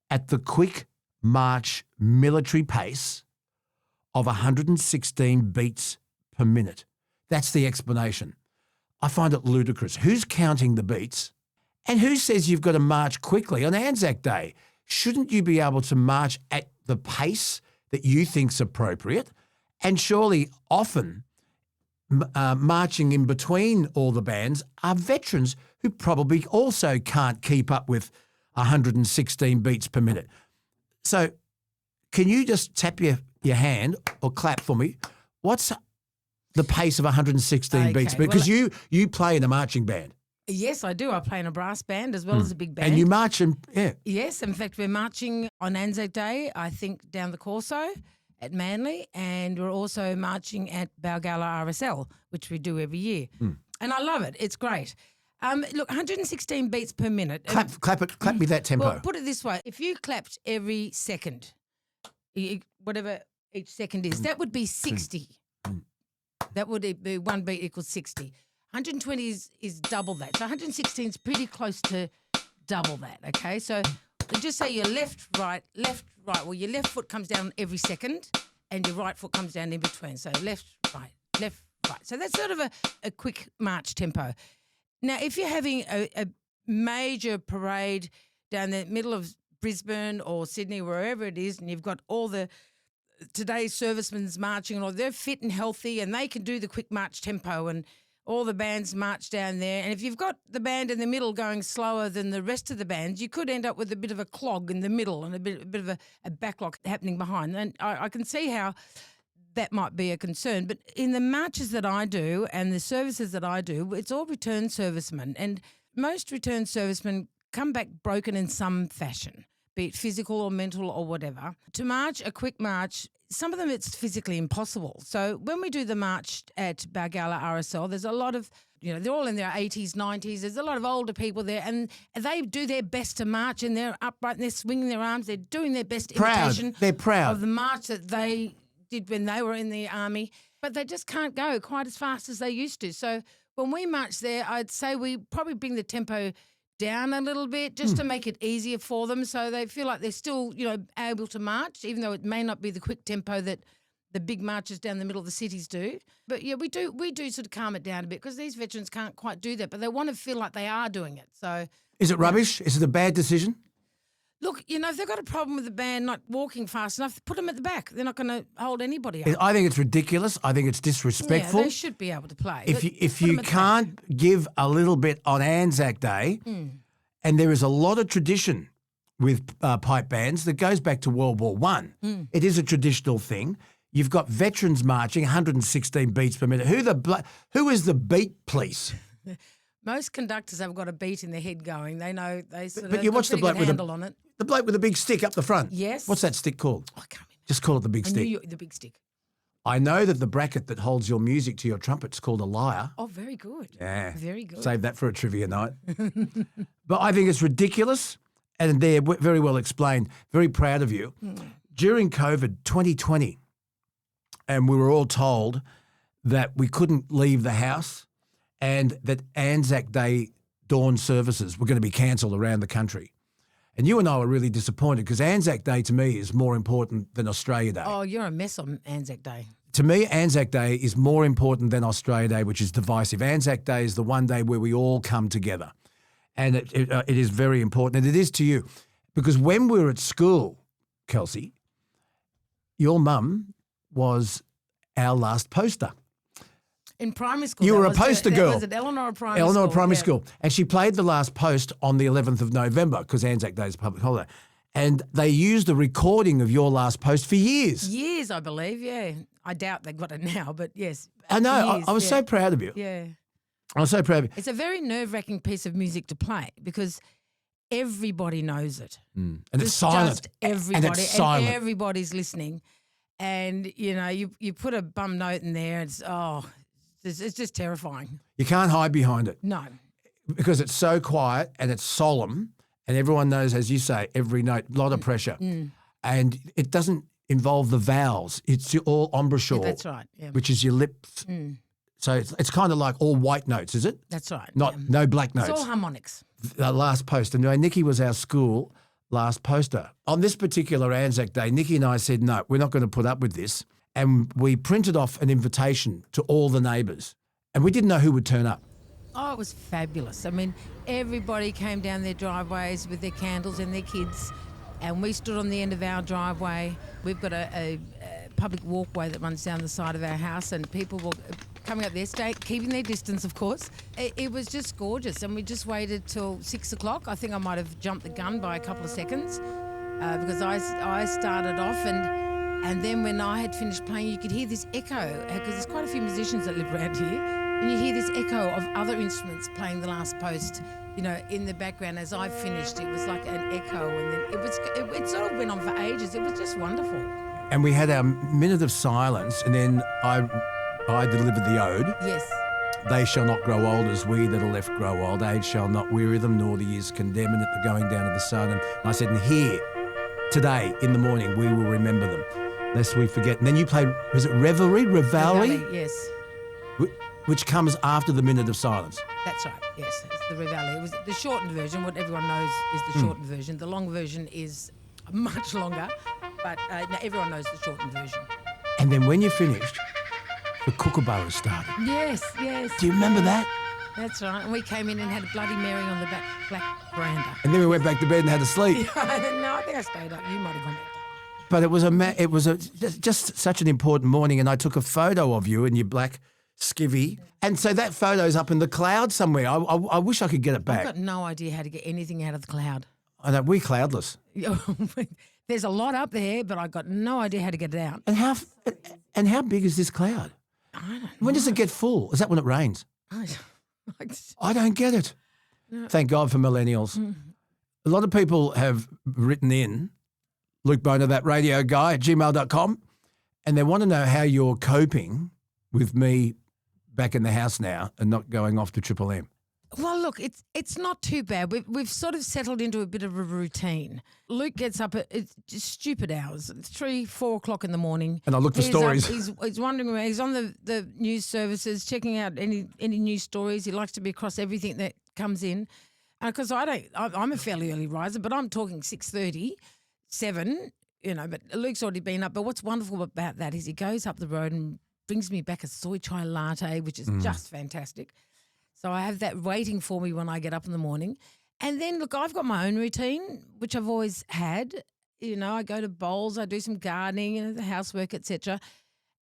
at the quick march military pace of 116 beats per minute. That's the explanation. I find it ludicrous. Who's counting the beats? And who says you've got to march quickly on Anzac Day? Shouldn't you be able to march at the pace that you think's appropriate? And surely often marching in between all the bands are veterans who probably also can't keep up with 116 beats per minute. So can you just tap your hand or clap for me? What's the pace of 116 beats? Because you play in a marching band. Yes, I do. I play in a brass band as well as a big band. And you march yeah. Yes, in fact, we're marching on Anzac Day, I think, down the Corso at Manly, and we're also marching at Balgala RSL, which we do every year. And I love it. It's great. Look, 116 beats per minute. Clap me that tempo. Well, put it this way. If you clapped every second, whatever each second is, that would be 60. That would be one beat equals 60. 120 is double that. So 116 is pretty close to double that, okay? So just say your left, right. Well, your left foot comes down every second and your right foot comes down in between. So left, right. So that's sort of a quick march tempo. Now, if you're having a major parade down the middle of Brisbane or Sydney, wherever it is, and you've got all today's servicemen's marching, or they're fit and healthy and they can do the quick march tempo, and all the bands march down there. And if you've got the band in the middle going slower than the rest of the bands, you could end up with a bit of a clog in the middle and a bit of a backlog happening behind. And I can see how that might be a concern. But in the marches that I do and the services that I do, it's all returned servicemen. And most returned servicemen come back broken in some fashion, be it physical or mental or whatever. To march a quick march, some of them it's physically impossible. So when we do the march at Balgala RSL, there's a lot of they're all in their 80s, 90s. There's a lot of older people there, and they do their best to march, and they're upright and they're swinging their arms. They're doing their best imitation They're proud of the march that they did when they were in the army, but they just can't go quite as fast as they used to. So when we march there, I'd say we probably bring the tempo down a little bit just to make it easier for them, so they feel like they're still, able to march, even though it may not be the quick tempo that the big marches down the middle of the cities do. But yeah, we do sort of calm it down a bit because these veterans can't quite do that, but they want to feel like they are doing it. So Is it rubbish? Is it a bad decision? look, if they've got a problem with the band not walking fast enough, put them at the back. They're not going to hold anybody up. I think it's ridiculous. I think it's disrespectful. Yeah, they should be able to play. If you can't give a little bit on Anzac Day, and there is a lot of tradition with pipe bands that goes back to World War One. It is a traditional thing. You've got veterans marching 116 beats per minute. Who is the beat police? Most conductors have got a beat in their head going. They know they sort of But you watch the bloke with handle on it. the bloke with the big stick up the front. Yes. What's that stick called? I can't remember. Just call it the big I stick. knew the big stick. I know that the bracket that holds your music to your trumpet is called a lyre. Oh, very good. Yeah. Very good. Save that for a trivia night. But I think it's ridiculous, and they're very well explained. Very proud of you. During COVID 2020, and we were all told that we couldn't leave the house and that Anzac Day dawn services were going to be cancelled around the country. And you and I were really disappointed because Anzac Day to me is more important than Australia Day. Oh, you're a mess on Anzac Day. To me, Anzac Day is more important than Australia Day, which is divisive. Anzac Day is the one day where we all come together. And it is very important. And it is to you. Because when we were at school, Kelsey, your mum was our last poster. In primary school. You were a poster girl. Was it Eleanor Primary Eleanor School? Primary Yeah. School. And she played the last post on the 11th of November because Anzac Day is a public holiday. And they used a recording of your last post for years. Years, I believe, yeah. I doubt they've got it now, but yes. I know. Years, I was so proud of you. Yeah. I was so proud of you. It's a very nerve-wracking piece of music to play because everybody knows it. And it's silent. Just everybody. And it's silent. And everybody's listening. And, you put a bum note in there, it's just terrifying. You can't hide behind it. No. Because it's so quiet and it's solemn and everyone knows, as you say, every note, a lot of pressure. And it doesn't involve the vowels. It's all embouchure. Yeah, that's right, yeah. Which is your lips. So it's kind of like all white notes, is it? That's right. No black notes. It's all harmonics. The last post. And Nikki was our school last poster. On this particular Anzac Day, Nikki and I said, no, we're not going to put up with this. And we printed off an invitation to all the neighbours. And we didn't know who would turn up. Oh, it was fabulous. I mean, everybody came down their driveways with their candles and their kids, and we stood on the end of our driveway. We've got a public walkway that runs down the side of our house, and people were coming up there, keeping their distance, of course. It was just gorgeous, and we just waited till 6 o'clock. I think I might have jumped the gun by a couple of seconds because I started off, and then when I had finished playing, you could hear this echo, because there's quite a few musicians that live around here. And you hear this echo of other instruments playing the last post, in the background. As I finished, it was like an echo, and then it sort of went on for ages. It was just wonderful. And we had our minute of silence, and then I delivered the ode. Yes. They shall not grow old as we that are left grow old. Age shall not weary them, nor the years condemn, and at the going down of the sun. And I said, and here, today, in the morning, we will remember them, lest we forget. And then you played, was it Revelry? Yes. Which comes after the minute of silence. That's right, yes. It's the Reveille. It was the shortened version. What everyone knows is the shortened version. The long version is much longer, but everyone knows the shortened version. And then when you finished, the kookaburras started. Yes. Do you remember that? That's right. And we came in and had a Bloody Mary on the black veranda. And then we went back to bed and had a sleep. No, I think I stayed up. You might have gone back. But it was just such an important morning, and I took a photo of you in your black skivvy. And so that photo's up in the cloud somewhere. I wish I could get it back. I've got no idea how to get anything out of the cloud. I know, we're cloudless. There's a lot up there, but I've got no idea how to get it out. And how big is this cloud? I don't know. When does it get full? Is that when it rains? I don't get it. No. Thank God for millennials. A lot of people have written in, Luke Bona, that radio guy, at gmail.com, and they want to know how you're coping with me back in the house now and not going off to Triple M? Well, look, it's not too bad. We've sort of settled into a bit of a routine. Luke gets up at just stupid hours, 3, 4 o'clock in the morning. And I look for stories. He's wandering around. He's on the news services, checking out any news stories. He likes to be across everything that comes in. Because I'm a fairly early riser, but I'm talking 6:30, 7, but Luke's already been up. But what's wonderful about that is he goes up the road and brings me back a soy chai latte, which is just fantastic. So I have that waiting for me when I get up in the morning. And then, look, I've got my own routine, which I've always had. I go to bowls, I do some gardening, the housework, etc.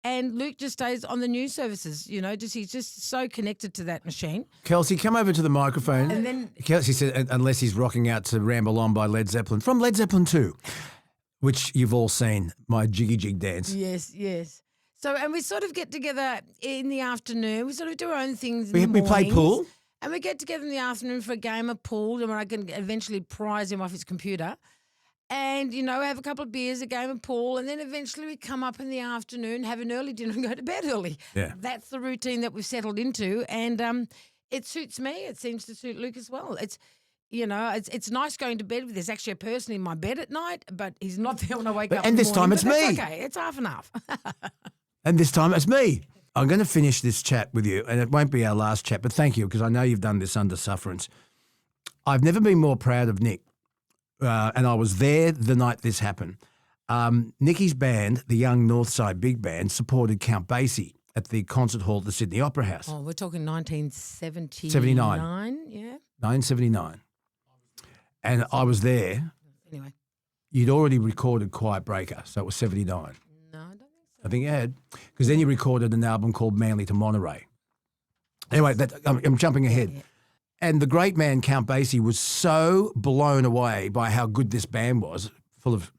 And Luke just stays on the news services, he's just so connected to that machine. Kelsey, come over to the microphone. And then Kelsey said, unless he's rocking out to Ramble On by Led Zeppelin, from Led Zeppelin 2, which you've all seen, my Jiggy Jig dance. Yes. So, and we sort of get together in the afternoon. We sort of do our own things. We play pool. And we get together in the afternoon for a game of pool, and I can eventually prize him off his computer. And, have a couple of beers, a game of pool, and then eventually we come up in the afternoon, have an early dinner and go to bed early. Yeah. That's the routine that we've settled into, and it suits me. It seems to suit Luke as well. It's nice going to bed with there's actually a person in my bed at night, but he's not there when I wake up. And this time it's me. It's okay. It's half and half. And this time it's me. I'm going to finish this chat with you, and it won't be our last chat, but thank you, because I know you've done this under sufferance. I've never been more proud of Nick, and I was there the night this happened. Nicky's band, the Young Northside Big Band, supported Count Basie at the concert hall at the Sydney Opera House. Oh, we're talking 1979. 79. Yeah. 1979. And I was there. Anyway. You'd already recorded Quiet Breaker, so it was 79. No, I don't think so. I think you had. Because then you recorded an album called Manly to Monterey. Anyway, I'm jumping ahead. Yeah. And the great man, Count Basie, was so blown away by how good this band was, full of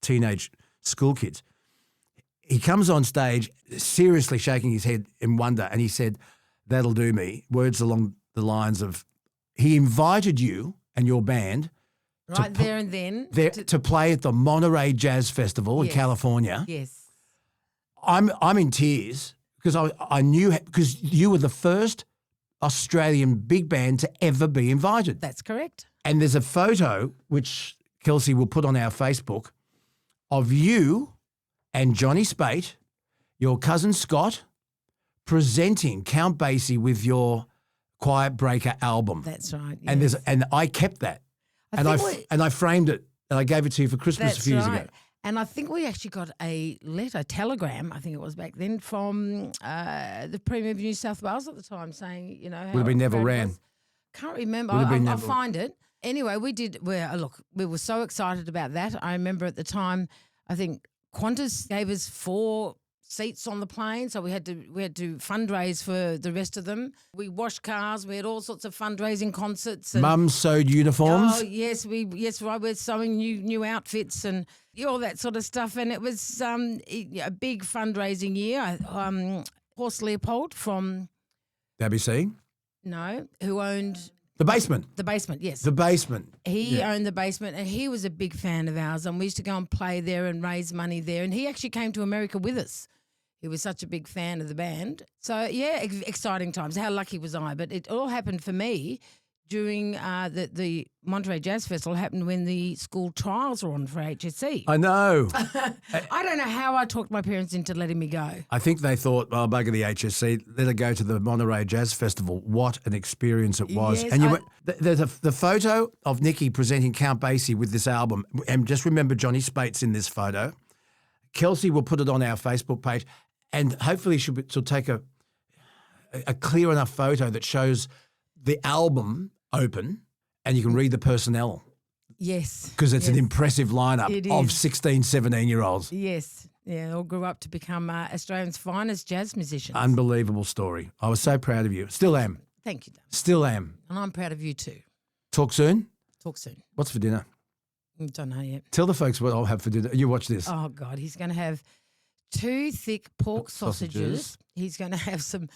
teenage school kids. He comes on stage, seriously shaking his head in wonder, and he said, "That'll do me." Words along the lines of, he invited you and your band there and then to play at the Monterey Jazz Festival in California. Yes. I'm in tears because I knew, because you were the first Australian big band to ever be invited. That's correct. And there's a photo, which Kelsey will put on our Facebook, of you and Johnny Spate, your cousin Scott, presenting Count Basie with your Quiet Breaker album. That's right. And yes. and I kept that. And I framed it and I gave it to you for Christmas a few years ago. And I think we actually got a telegram, I think it was back then, from the Premier of New South Wales at the time saying, how Would have been Neville Wran. Can't remember. I'll find it. Anyway, we were so excited about that. I remember at the time, I think Qantas gave us 4 seats on the plane, so we had to fundraise for the rest of them. We washed cars. We had all sorts of fundraising concerts. Mum sewed uniforms. Oh yes, right. We're sewing new outfits and all that sort of stuff. And it was a big fundraising year. Horst Leopold from WC. No, who owned The Basement. The Basement, yes. The Basement. He owned The Basement, and he was a big fan of ours, and we used to go and play there and raise money there. And he actually came to America with us. He was such a big fan of the band. So, exciting times. How lucky was I? But it all happened for me during the Monterey Jazz Festival happened when the school trials were on for HSC. I know. I don't know how I talked my parents into letting me go. I think they thought, well, bugger the HSC, let her go to the Monterey Jazz Festival. What an experience it was. Yes, And the photo of Nicky presenting Count Basie with this album, and just remember Johnny Spate's in this photo. Kelsey will put it on our Facebook page, and hopefully she'll take a clear enough photo that shows the album open and you can read the personnel. Yes. Because it's an impressive lineup of 16, 17-year-olds. Yes. Yeah, they all grew up to become Australia's finest jazz musicians. Unbelievable story. I was so proud of you. Still am. Thank you, Dave. Still am. And I'm proud of you too. Talk soon? Talk soon. What's for dinner? Don't know yet. Tell the folks what I'll have for dinner. You watch this. Oh, God. He's going to have 2 thick pork sausages. He's going to have some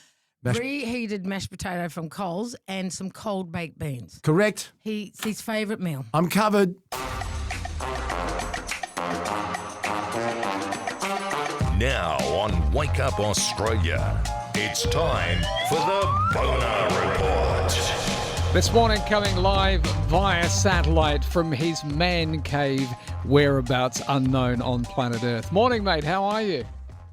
reheated mashed potato from Coles and some cold baked beans. Correct. It's his favourite meal. I'm covered. Now on Wake Up Australia, It's time for the Bona Report. This morning, coming live via satellite from his man cave, whereabouts unknown on planet Earth. Morning, mate. How are you?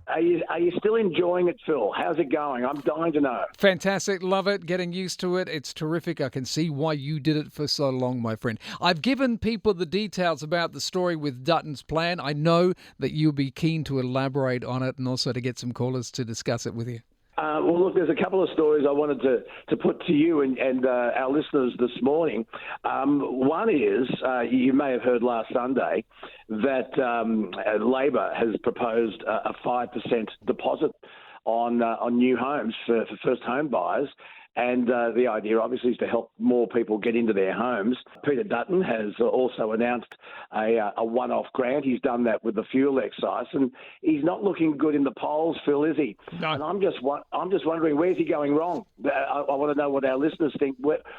Are you still enjoying it, Phil? How's it going? I'm dying to know. Fantastic. Love it. Getting used to it. It's terrific. I can see why you did it for so long, my friend. I've given people the details about the story with Dutton's plan. I know that you'll be keen to elaborate on it and also to get some callers to discuss it with you. Well, look, there's a couple of stories I wanted to put to you and our listeners this morning. One is, you may have heard last Sunday, that Labor has proposed a 5% deposit on new homes for first home buyers. And the idea, obviously, is to help more people get into their homes. Peter Dutton has also announced a one-off grant. He's done that with the fuel excise, and he's not looking good in the polls, Phil, is he? No. And I'm just wondering, where's he going wrong? I want to know what our listeners think.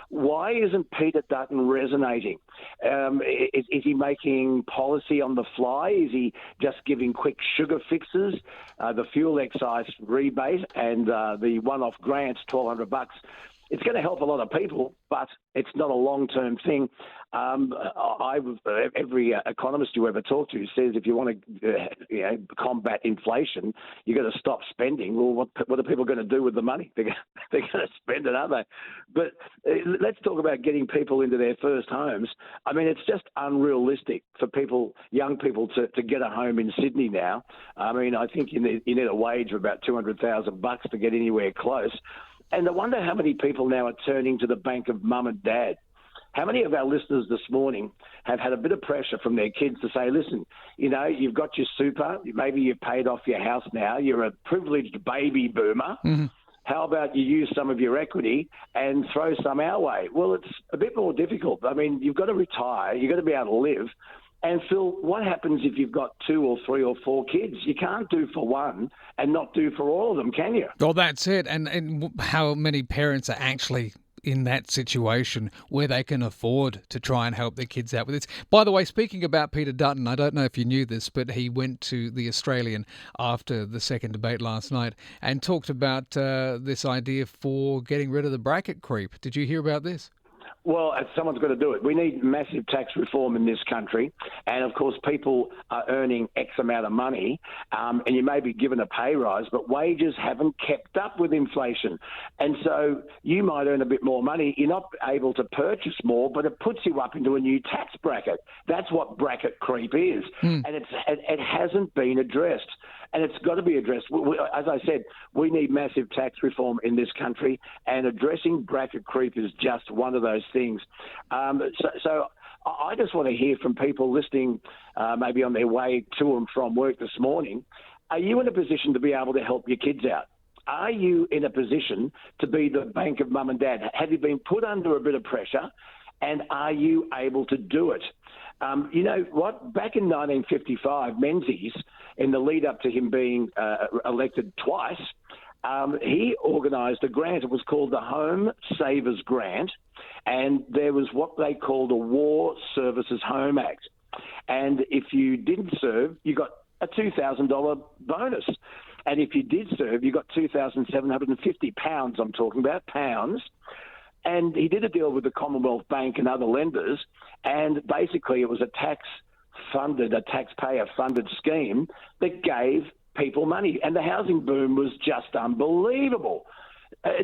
Why isn't Peter Dutton resonating? Is he making policy on the fly? Is he just giving quick sugar fixes? The fuel excise rebate and the one-off grants, $1,200. It's going to help a lot of people, but it's not a long-term thing. Every economist you ever talk to says if you want to combat inflation, you've got to stop spending. Well, what are people going to do with the money? They're going to spend it, aren't they? But let's talk about getting people into their first homes. I mean, it's just unrealistic for young people to get a home in Sydney now. I mean, I think you need a wage of about $200,000 to get anywhere close. And I wonder how many people now are turning to the bank of mum and dad. How many of our listeners this morning have had a bit of pressure from their kids to say, listen, you've got your super, maybe you've paid off your house now, you're a privileged baby boomer. Mm-hmm. How about you use some of your equity and throw some our way? Well, it's a bit more difficult. I mean, you've got to retire, you've got to be able to live. And Phil, what happens if you've got 2 or 3 or 4 kids? You can't do for one and not do for all of them, can you? Well, that's it. And how many parents are actually in that situation where they can afford to try and help their kids out with this? By the way, speaking about Peter Dutton, I don't know if you knew this, but he went to the Australian after the second debate last night and talked about this idea for getting rid of the bracket creep. Did you hear about this? Well, someone's got to do it. We need massive tax reform in this country. And, of course, people are earning X amount of money and you may be given a pay rise, but wages haven't kept up with inflation. And so you might earn a bit more money. You're not able to purchase more, but it puts you up into a new tax bracket. That's what bracket creep is. And it hasn't been addressed. And it's got to be addressed. As I said, we need massive tax reform in this country, and addressing bracket creep is just one of those things. So I just want to hear from people listening, maybe on their way to and from work this morning. Are you in a position to be able to help your kids out? Are you in a position to be the bank of mum and dad? Have you been put under a bit of pressure, and are you able to do it? You know what? Back in 1955, Menzies, in the lead up to him being elected twice, he organised a grant. It was called the Home Savers Grant, and there was what they called a War Services Home Act. And if you didn't serve, you got a $2,000 bonus. And if you did serve, you got £2,750, I'm talking about, pounds. And he did a deal with the Commonwealth Bank and other lenders, and basically it was a taxpayer-funded scheme that gave people money. And the housing boom was just unbelievable.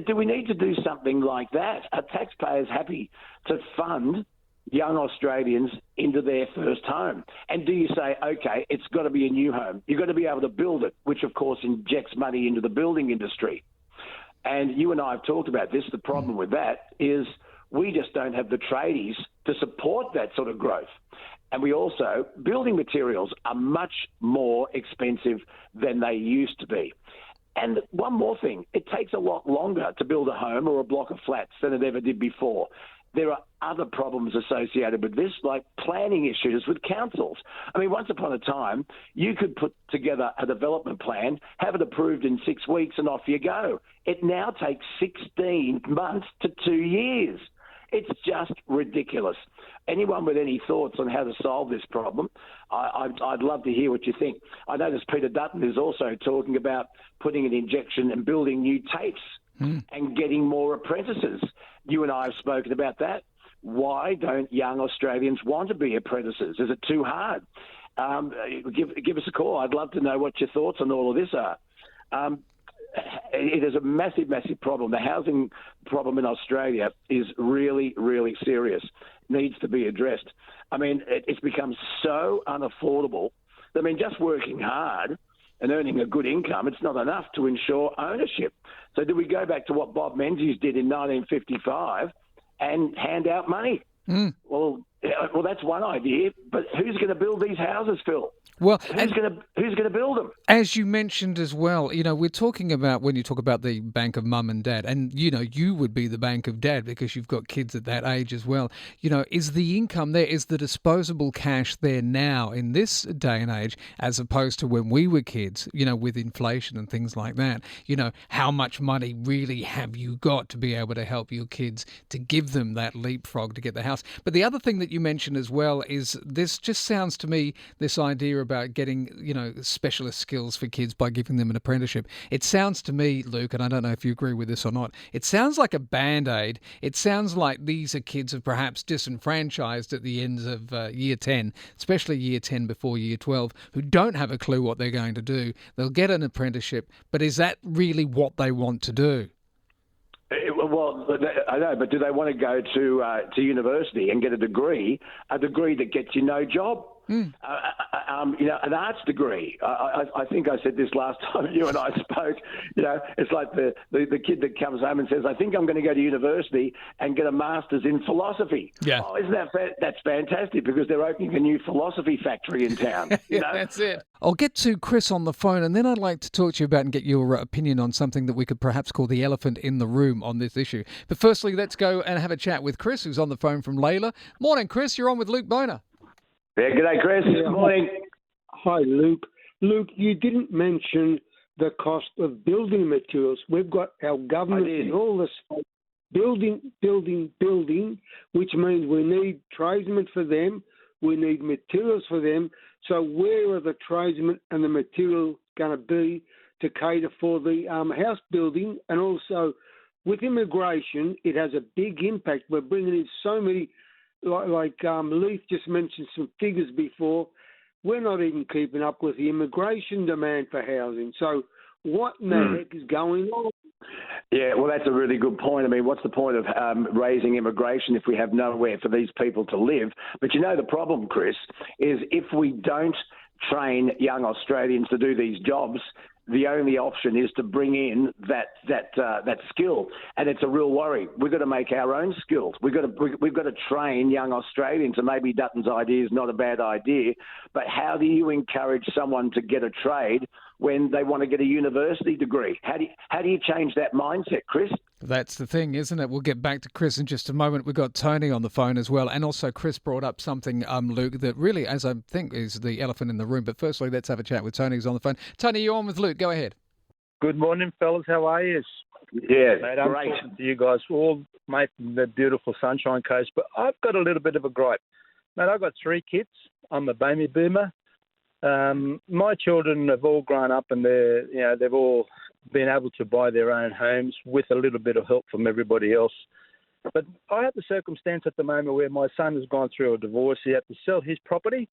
Do we need to do something like that? Are taxpayers happy to fund young Australians into their first home? And do you say, okay, it's got to be a new home. You've got to be able to build it, which, of course, injects money into the building industry. And you and I have talked about this. The problem with that is we just don't have the tradies to support that sort of growth. And we also, building materials are much more expensive than they used to be. And one more thing, it takes a lot longer to build a home or a block of flats than it ever did before. There are other problems associated with this, like planning issues with councils. I mean, once upon a time, you could put together a development plan, have it approved in 6 weeks, and off you go. It now takes 16 months to 2 years. It's just ridiculous. Anyone with any thoughts on how to solve this problem, I'd love to hear what you think. I noticed Peter Dutton is also talking about putting an injection and building new tapes and getting more apprentices. You and I have spoken about that. Why don't young Australians want to be apprentices? Is it too hard? Give us a call. I'd love to know what your thoughts on all of this are. It is a massive, massive problem. The housing problem in Australia is really, really serious. Needs to be addressed. I mean, it's become so unaffordable. I mean, just working hard and earning a good income, it's not enough to ensure ownership. So do we go back to what Bob Menzies did in 1955 and hand out money? Well, that's one idea. But who's going to build these houses, Phil? Well, who's going to build them? As you mentioned as well, we're talking about when you talk about the bank of mum and dad, and you would be the bank of dad because you've got kids at that age as well. Is the income there? Is the disposable cash there now in this day and age, as opposed to when we were kids? With inflation and things like that. How much money really have you got to be able to help your kids to give them that leapfrog to get the house? But the other thing that you mentioned as well is this just sounds to me, this idea about getting, specialist skills for kids by giving them an apprenticeship. It sounds to me, Luke, and I don't know if you agree with this or not, it sounds like a Band-Aid. It sounds like these are kids who are perhaps disenfranchised at the ends of year 10, especially year 10 before year 12, who don't have a clue what they're going to do. They'll get an apprenticeship, but is that really what they want to do? Well, I know, but do they want to go to university and get a degree that gets you no job? An arts degree. I think I said this last time you and I spoke. It's like the kid that comes home and says, "I think I'm going to go to university and get a master's in philosophy." Yeah. Oh, isn't that's fantastic because they're opening a new philosophy factory in town. That's it. I'll get to Chris on the phone, and then I'd like to talk to you about and get your opinion on something that we could perhaps call the elephant in the room on this issue. But firstly, let's go and have a chat with Chris, who's on the phone from Layla. Morning, Chris. You're on with Luke Bona. Yeah, g'day, Chris. Good morning. Hi, Luke. Luke, you didn't mention the cost of building materials. We've got our government in all the states building, which means we need tradesmen for them, we need materials for them. So where are the tradesmen and the material going to be to cater for the house building? And also, with immigration, it has a big impact. We're bringing in so many, like Leith just mentioned some figures before. We're not even keeping up with the immigration demand for housing. So what in the heck is going on? Yeah, well, that's a really good point. I mean, what's the point of raising immigration if we have nowhere for these people to live? But the problem, Chris, is if we don't train young Australians to do these jobs, the only option is to bring in that skill, and it's a real worry. We've got to make our own skills. We've got to train young Australians, and maybe Dutton's idea is not a bad idea. But how do you encourage someone to get a trade when they want to get a university degree? How do you change that mindset, Chris? That's the thing, isn't it? We'll get back to Chris in just a moment. We've got Tony on the phone as well. And also Chris brought up something, Luke, that really, as I think, is the elephant in the room. But firstly, let's have a chat with Tony, who's on the phone. Tony, you're on with Luke. Go ahead. Good morning, fellas. How are you? Yeah, mate, I'm great. talking to you guys all, mate, from the beautiful Sunshine Coast. But I've got a little bit of a gripe. Mate, I've got 3 kids. I'm a baby boomer. My children have all grown up and they've all been able to buy their own homes with a little bit of help from everybody else. But I have the circumstance at the moment where my son has gone through a divorce. He had to sell his property,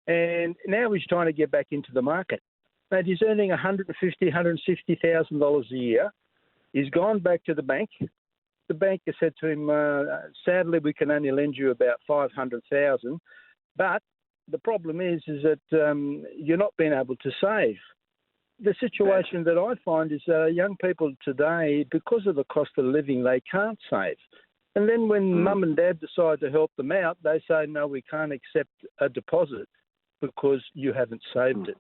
and now he's trying to get back into the market. Mate, he's earning $150,000, $160,000 a year. He's gone back to the bank. The bank has said to him, sadly, we can only lend you about $500,000. But the problem is that you're not being able to save. The situation that I find is young people today, because of the cost of living, they can't save. And then when mum and dad decide to help them out, they say, no, we can't accept a deposit because you haven't saved it.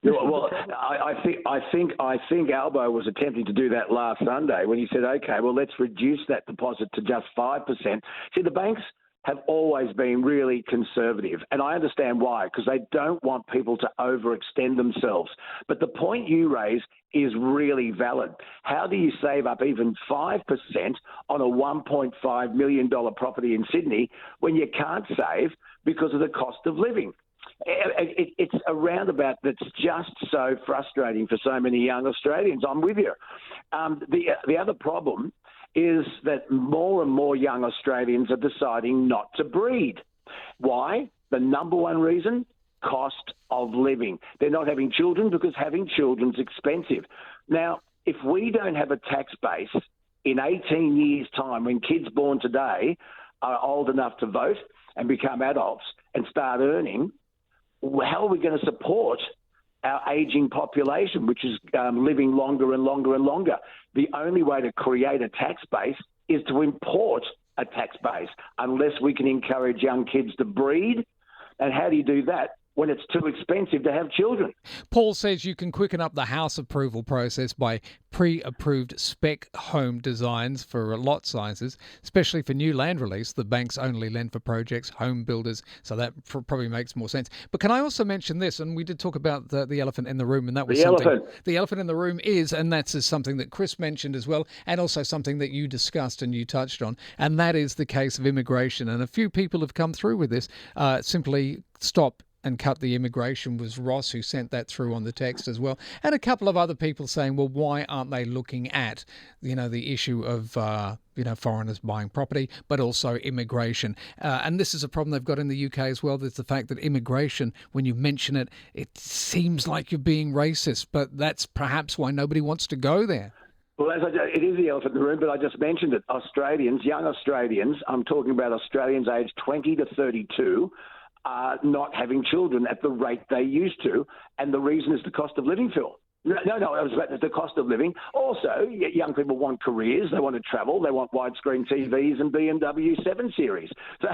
Well, I think Albo was attempting to do that last Sunday when he said, okay, well, let's reduce that deposit to just 5%. See, the banks have always been really conservative. And I understand why, because they don't want people to overextend themselves. But the point you raise is really valid. How do you save up even 5% on a $1.5 million property in Sydney when you can't save because of the cost of living? It's a roundabout that's just so frustrating for so many young Australians. I'm with you. The other problem is that more and more young Australians are deciding not to breed. Why? The number one reason? Cost of living. They're not having children because having children's expensive. Now, if we don't have a tax base in 18 years' time, when kids born today are old enough to vote and become adults and start earning, how are we going to support our ageing population, which is living longer and longer and longer? The only way to create a tax base is to import a tax base, unless we can encourage young kids to breed. And how do you do that when it's too expensive to have children? Paul says you can quicken up the house approval process by pre-approved spec home designs for lot sizes, especially for new land release. The banks only lend for projects, home builders, so that probably makes more sense. But can I also mention this, and we did talk about the elephant in the room, and that was the elephant in the room is, and that's something that Chris mentioned as well, and also something that you discussed and you touched on, and that is the case of immigration. And a few people have come through with this, simply stop and cut the immigration. Was Ross who sent that through on the text as well, and a couple of other people saying, well, why aren't they looking at the issue of foreigners buying property, but also immigration? And this is a problem they've got in the UK as well. There's the fact that immigration, when you mention it, it seems like you're being racist, but that's perhaps why nobody wants to go there. Well, it is the elephant in the room, but I just mentioned it. Australians, young Australians, I'm talking about Australians aged 20 to 32, are not having children at the rate they used to, and the reason is the cost of living, Phil. No, it was about the cost of living. Also, young people want careers, they want to travel, they want widescreen TVs and BMW 7 Series, so,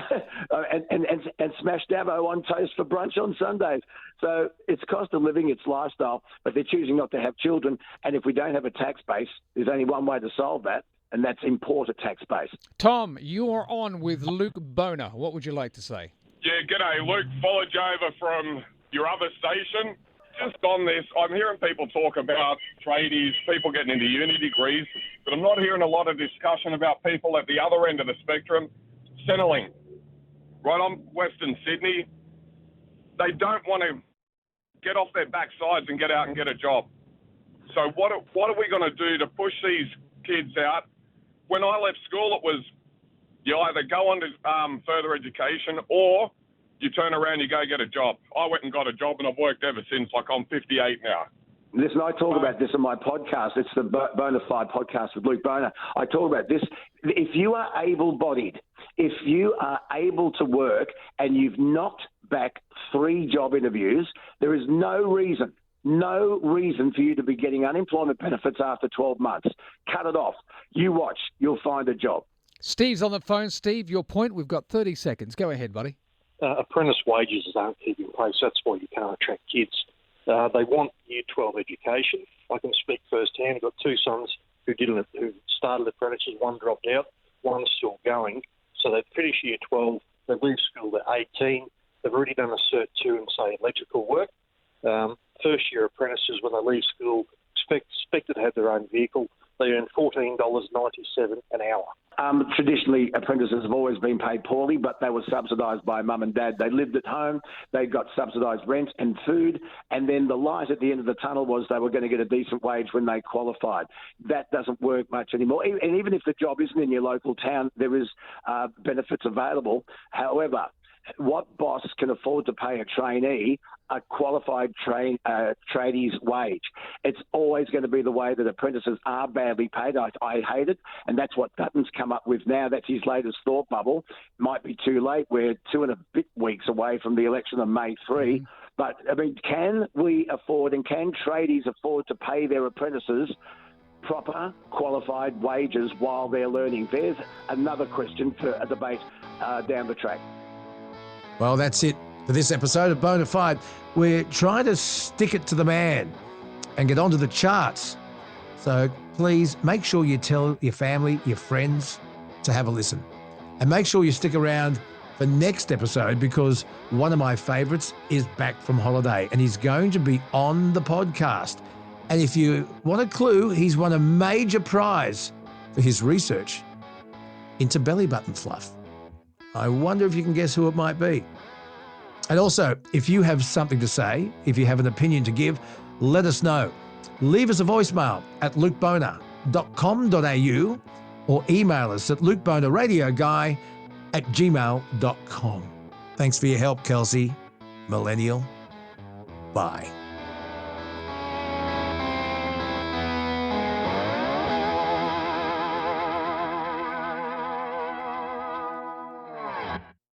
and smashed Davo on toast for brunch on Sundays. So it's cost of living, it's lifestyle, but they're choosing not to have children. And if we don't have a tax base, there's only one way to solve that, and that's import a tax base. Tom, you're on with Luke Bona. What would you like to say? Yeah, g'day, Luke. Followed you over from your other station. Just on this, I'm hearing people talk about tradies, people getting into uni degrees, but I'm not hearing a lot of discussion about people at the other end of the spectrum, Centrelink. Right on Western Sydney, they don't want to get off their backsides and get out and get a job. So what are we going to do to push these kids out? When I left school, it was you either go on to further education or you turn around, you go get a job. I went and got a job and I've worked ever since. Like, I'm 58 now. Listen, I talk about this in my podcast. It's the Bona Fide podcast with Luke Bona. I talk about this. If you are able-bodied, if you are able to work and you've knocked back 3 job interviews, there is no reason for you to be getting unemployment benefits after 12 months. Cut it off. You watch. You'll find a job. Steve's on the phone. Steve, your point. We've got 30 seconds. Go ahead, buddy. Apprentice wages aren't keeping pace. That's why you can't attract kids. They want Year 12 education. I can speak firsthand. I've got 2 sons who started apprentices. One dropped out. One's still going. So they finish Year 12. They leave school at 18. They've already done a Cert 2 in, say, electrical work. First-year apprentices, when they leave school, expected to have their own vehicle. They earn $14.97 an hour. Traditionally, apprentices have always been paid poorly, but they were subsidised by mum and dad. They lived at home, they got subsidised rent and food, and then the light at the end of the tunnel was they were going to get a decent wage when they qualified. That doesn't work much anymore. And even if the job isn't in your local town, there is benefits available. However, what boss can afford to pay a trainee a qualified tradie's wage? It's always going to be the way that apprentices are badly paid. I hate it, and that's what Dutton's come up with now. That's his latest thought bubble. Might be too late. We're 2 and a bit weeks away from the election on May 3. Mm-hmm. But, I mean, can we afford and can tradies afford to pay their apprentices proper qualified wages while they're learning? There's another question for a debate down the track. Well, that's it for this episode of Bona Fide. We're trying to stick it to the man and get onto the charts. So please make sure you tell your family, your friends to have a listen. And make sure you stick around for next episode because one of my favourites is back from holiday and he's going to be on the podcast. And if you want a clue, he's won a major prize for his research into belly button fluff. I wonder if you can guess who it might be. And also, if you have something to say, if you have an opinion to give, let us know. Leave us a voicemail at lukeboner.com.au or email us at lukebonerradioguy@gmail.com. Thanks for your help, Kelsey. Millennial. Bye.